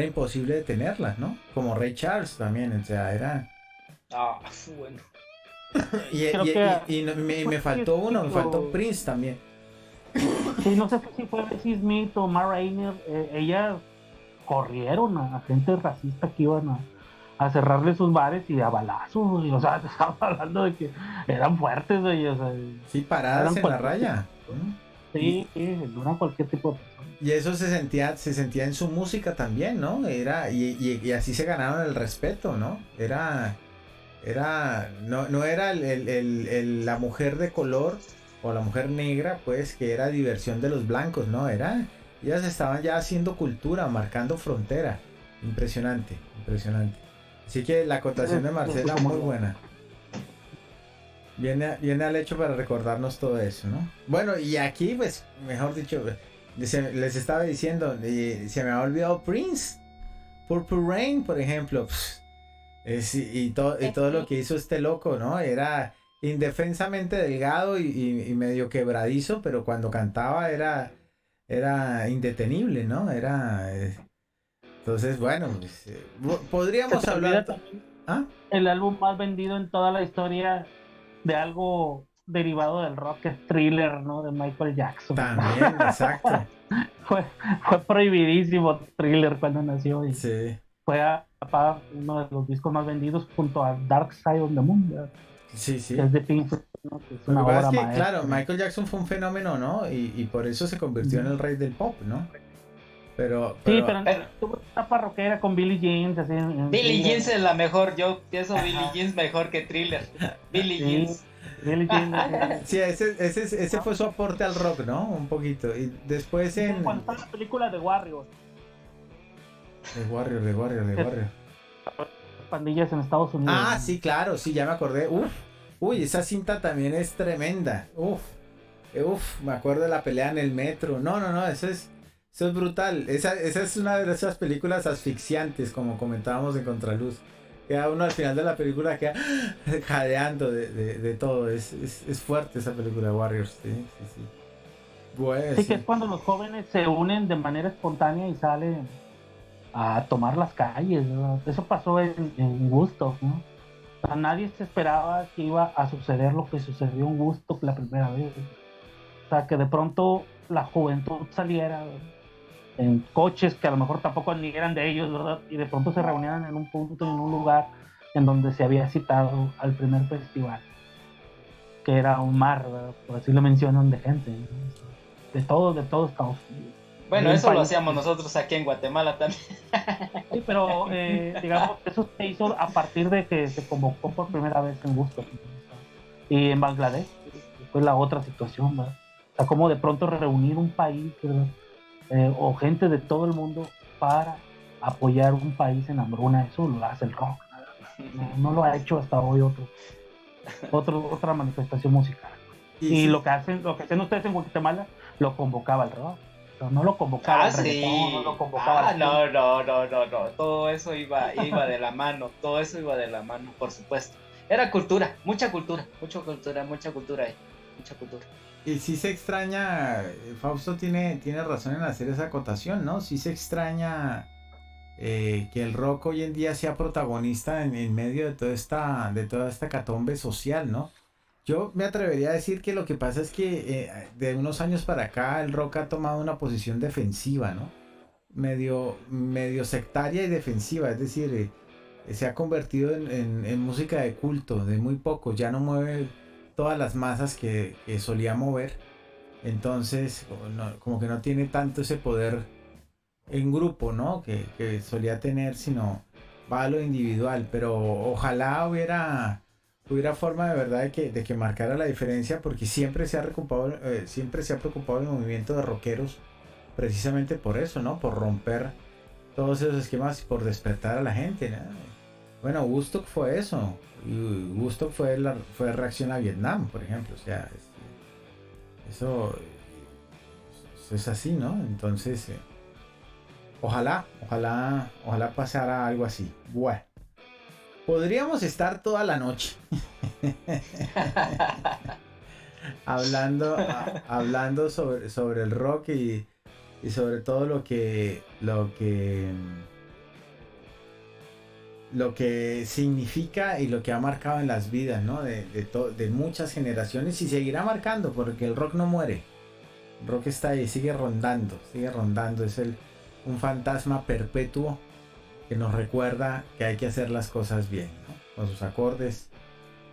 imposible detenerlas, ¿no? Como Ray Charles también, o sea, era... Ah, bueno. Creo que- me faltó uno, me faltó Prince también. Sí, no sé si fue Bessie Smith o Ma Rainey, ellas corrieron a gente racista que iban a cerrarle sus bares y a balazos, y, o sea, te estamos hablando de que eran fuertes, güey, o sea, Sí, paradas eran en la cualquier- raya. sí, duran cualquier tipo de persona. Y eso se sentía en su música también, ¿no? Y así se ganaron el respeto, ¿no? No era la mujer de color o la mujer negra, pues, que era diversión de los blancos, ¿no? Ellas estaban ya haciendo cultura, marcando frontera. Impresionante, impresionante. Así que la acotación de Marcela muy buena. Viene al hecho para recordarnos todo eso, ¿no? Bueno, y aquí, pues, mejor dicho, les estaba diciendo, se me ha olvidado Prince. Purple Rain, por ejemplo. Y todo lo que hizo este loco, ¿no? Era indefensamente delgado y medio quebradizo, pero cuando cantaba era indetenible, ¿no? Entonces, bueno, pues, podríamos Se te hablar... olvida también ¿Ah? el álbum más vendido en toda la historia de algo derivado del rock, que es Thriller, ¿no? De Michael Jackson. También, exacto. fue prohibidísimo Thriller cuando nació y Sí, fue uno de los discos más vendidos junto a Dark Side of the Moon, ¿verdad? sí, sí. Que es de Pink Floyd, ¿no? Que es Lo una que pasa obra es que, maestra. claro, Michael Jackson fue un fenómeno, ¿no? Y por eso se convirtió en el rey del pop, ¿no? Pero Sí, pero tuvo una parroquera con Billie Jean, así Billie Jean es la mejor. Yo pienso Billie Jean mejor que Thriller. Billie Jean. Sí, Billie Jean. sí, ese fue su aporte al rock, ¿no? Un poquito. Y después en... Cuando está la película de Warriors, De Warrior. pandillas en Estados Unidos. Ah, sí, claro, sí, ya me acordé. Uy, esa cinta también es tremenda. Me acuerdo de la pelea en el metro. No, eso es brutal. Esa es una de esas películas asfixiantes, como comentábamos en Contraluz. Queda uno al final de la película queda jadeando de todo. Es fuerte esa película de Warriors, sí. Bueno, Sí, que es cuando los jóvenes se unen de manera espontánea y salen a tomar las calles, ¿no? Eso pasó en Woodstock, ¿no? O sea, nadie se esperaba que iba a suceder lo que sucedió en Woodstock la primera vez. O sea, que de pronto la juventud saliera en coches que a lo mejor tampoco ni eran de ellos, ¿verdad? Y de pronto se reunían en un punto, en un lugar en donde se había citado al primer festival, que era un mar, ¿verdad? Por así lo mencionan, de gente, ¿no? De todo Estados Unidos. Bueno, Un eso lo país- hacíamos nosotros aquí en Guatemala también. Sí, pero digamos, eso se hizo a partir de que se convocó por primera vez en Woodstock. Y en Bangladesh fue la otra situación, ¿verdad? O sea, como de pronto reunir un país, ¿verdad? O gente de todo el mundo para apoyar un país en hambruna, eso lo hace el rock, ¿verdad? No lo ha hecho hasta hoy otra manifestación musical. Y sí, lo que hacen ustedes en Guatemala, lo convocaba el rock. O sea, no lo convocaba el reggaetón, no lo convocaba el No. Todo eso iba de la mano. Todo eso iba de la mano, por supuesto. Era cultura, mucha cultura ahí. Mucha cultura. Y sí se extraña, Fausto tiene razón en hacer esa acotación, ¿no? Sí se extraña que el rock hoy en día sea protagonista en medio de toda esta catombe social, ¿no? Yo me atrevería a decir que lo que pasa es que de unos años para acá el rock ha tomado una posición defensiva, ¿no? Medio sectaria y defensiva, es decir, se ha convertido en música de culto, de muy poco, ya no mueve todas las masas que solía mover, entonces como que no tiene tanto ese poder en grupo, ¿no? Que solía tener, sino va a lo individual, pero ojalá hubiera forma de verdad de que marcara la diferencia, porque siempre se ha preocupado el movimiento de rockeros precisamente por eso, ¿no? Por romper todos esos esquemas y por despertar a la gente, ¿no? Bueno, Woodstock fue eso. Y Woodstock fue reacción a Vietnam, por ejemplo. O sea, eso es así, ¿no? Entonces, ojalá pasara algo así. Bueno, podríamos estar toda la noche hablando sobre el rock y sobre todo lo que significa y lo que ha marcado en las vidas, ¿no? De muchas generaciones, y seguirá marcando, porque el rock no muere. El rock está ahí, sigue rondando. Es un fantasma perpetuo que nos recuerda que hay que hacer las cosas bien, ¿no? Con sus acordes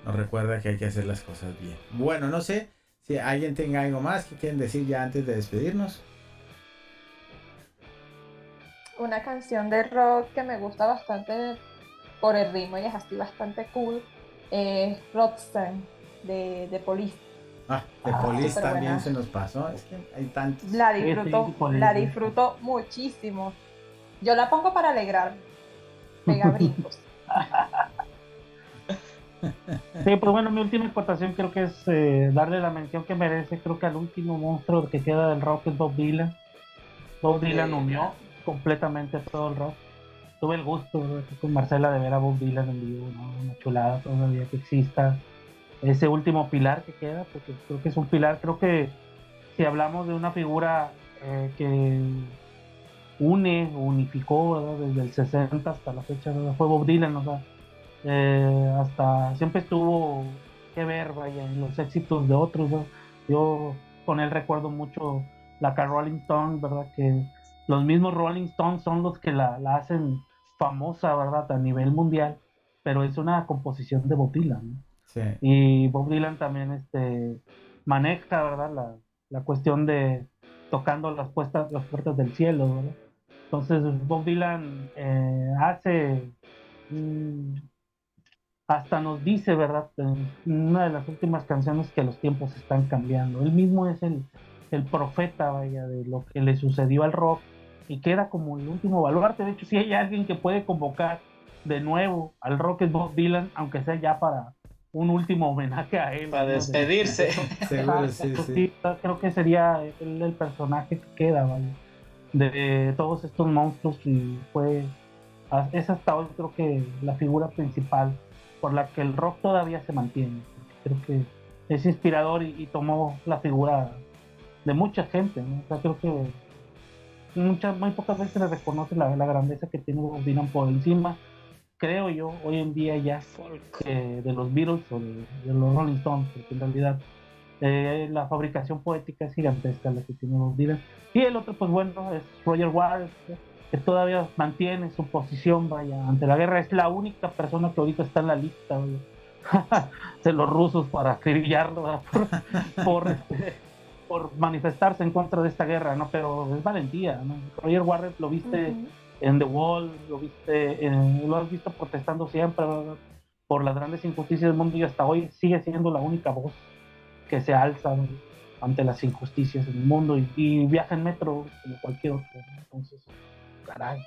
nos recuerda que hay que hacer las cosas bien. Bueno, no sé si alguien tenga algo más que quieren decir ya antes de despedirnos. Una canción de rock que me gusta bastante por el ritmo y es así bastante cool, es Roxanne de Police. De Police también buena. se nos pasó, es que hay tantos. La disfruto muchísimo. Yo la pongo para alegrarme, pega brincos. Sí, pues bueno, mi última exportación creo que es darle la mención que merece, creo que al último monstruo que queda del rock es Bob Dylan. Bob Dylan unió completamente todo el rock. Tuve el gusto, ¿verdad?, con Marcela, de ver a Bob Dylan en vivo, ¿no? Una chulada todavía que exista ese último pilar que queda, porque creo que es un pilar. Creo que si hablamos de una figura que unificó, ¿verdad?, desde el 60 hasta la fecha, ¿verdad?, fue Bob Dylan, o sea, hasta siempre estuvo que ver, vaya, en los éxitos de otros, ¿no? Yo con él recuerdo mucho la Rolling Stone, ¿verdad?, que los mismos Rolling Stones son los que la hacen famosa, ¿verdad?, a nivel mundial, pero es una composición de Bob Dylan, ¿no? Sí. Y Bob Dylan también maneja, ¿verdad?, la cuestión de tocando las puertas del cielo, ¿verdad? Entonces Bob Dylan hasta nos dice, ¿verdad?, en una de las últimas canciones, que los tiempos están cambiando. Él mismo es el profeta, vaya, de lo que le sucedió al rock, y queda como el último baluarte. De hecho, si hay alguien que puede convocar de nuevo al rock, es Bob Dylan, aunque sea ya para un último homenaje a él, para, ¿no?, despedirse. Seguro, sí. Creo que sería el personaje que queda, vaya, de todos estos monstruos, y es hasta hoy creo que la figura principal por la que el rock todavía se mantiene. Creo que es inspirador y tomó la figura de mucha gente, ¿no? O sea, creo que muy pocas veces se le reconoce la grandeza que tiene Bob Dylan por encima, creo yo, hoy en día ya, de los Beatles o de los Rolling Stones, porque en realidad la fabricación poética es gigantesca la que tiene Bob Dylan. Y el otro, pues bueno, es Roger Waters, que todavía mantiene su posición, vaya, ante la guerra. Es la única persona que ahorita está en la lista, de los rusos para acribillarlo, por manifestarse en contra de esta guerra, ¿no? Pero es valentía, ¿no? Roger Waters lo viste en The Wall, lo has visto protestando siempre, ¿verdad?, por las grandes injusticias del mundo, y hasta hoy sigue siendo la única voz que se alza, ¿no?, ante las injusticias del mundo, y viaja en metro como cualquier otro, ¿no? Entonces, caray,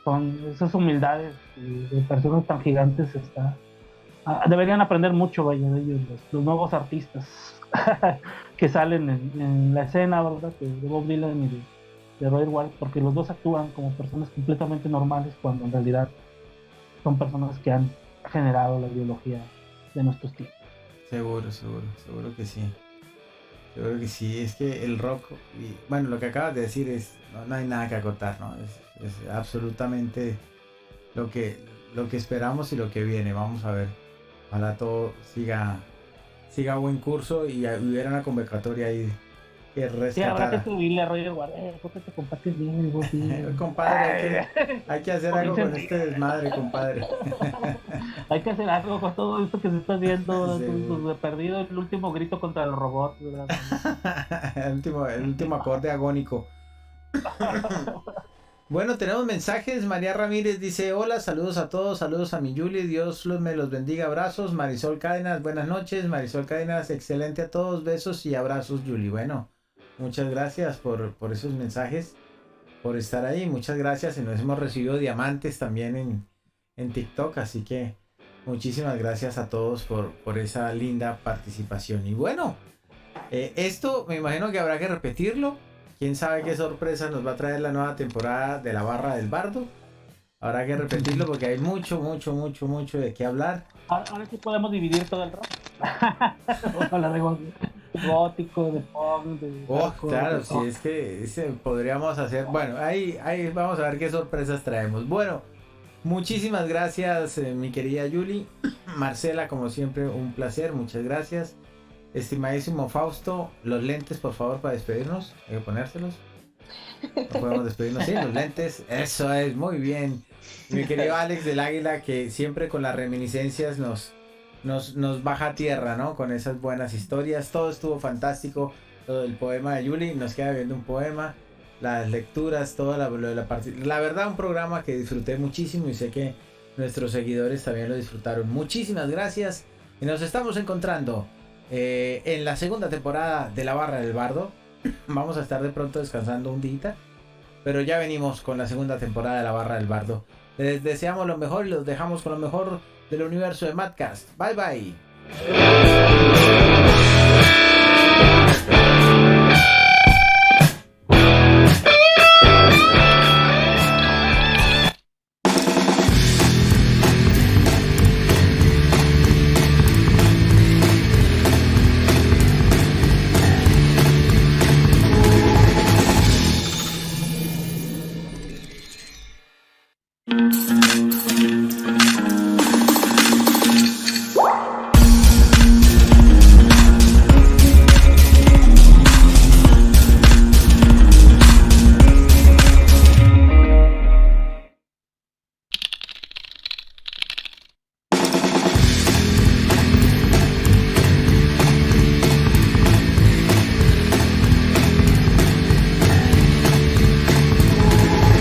son esas humildades de personas tan gigantes. Deberían aprender mucho, vaya, de ellos los nuevos artistas que salen en la escena, ¿verdad?, de Bob Dylan y de Roger Waters, porque los dos actúan como personas completamente normales, cuando en realidad son personas que han generado la ideología de nuestros tiempos. Seguro que sí. Seguro que sí. Es que el rock, bueno, lo que acabas de decir no hay nada que acotar, ¿no? Es absolutamente lo que esperamos y lo que viene. Vamos a ver. Ojalá todo siga buen curso y hubiera una convocatoria ahí que rescatara. Sí, habrá que subirle a Roger Waters, ¿por qué te compartes bien? Compadre, hay que hacer algo con este desmadre, compadre. Hay que hacer algo con todo esto que se está viendo. Sí, perdido el último grito contra los robots, ¿verdad? el último acorde agónico. Bueno, tenemos mensajes. María Ramírez dice: hola, saludos a todos, saludos a mi Yuli, Dios me los bendiga, abrazos. Marisol Cádenas, buenas noches. Marisol Cádenas, excelente a todos, besos y abrazos, Yuli. Bueno, muchas gracias por esos mensajes, por estar ahí, muchas gracias. Y nos hemos recibido diamantes también en TikTok, así que muchísimas gracias a todos por esa linda participación. Y bueno, esto me imagino que habrá que repetirlo. Quién sabe qué sorpresa nos va a traer la nueva temporada de la Barra del Bardo. Habrá que repetirlo porque hay mucho de qué hablar. Ahora sí podemos dividir todo el rock. Hablar de gótico, de punk, de claro, sí, es que podríamos hacer. Bueno, ahí vamos a ver qué sorpresas traemos. Bueno, muchísimas gracias, mi querida Yuli. Marcela, como siempre, un placer, muchas gracias. Estimadísimo Fausto, los lentes, por favor, para despedirnos. Hay que ponérselos. No podemos despedirnos sin los lentes. Eso es, muy bien. Mi querido Alex del Águila, que siempre con las reminiscencias nos baja a tierra, ¿no? Con esas buenas historias. Todo estuvo fantástico. Todo el poema de Yuli, nos queda viendo un poema. Las lecturas, toda la verdad, un programa que disfruté muchísimo y sé que nuestros seguidores también lo disfrutaron. Muchísimas gracias y nos estamos encontrando en la segunda temporada de La Barra del Bardo. Vamos a estar de pronto descansando un día, pero ya venimos con la segunda temporada de La Barra del Bardo. Les deseamos lo mejor y los dejamos con lo mejor del universo de Madcast. Bye bye.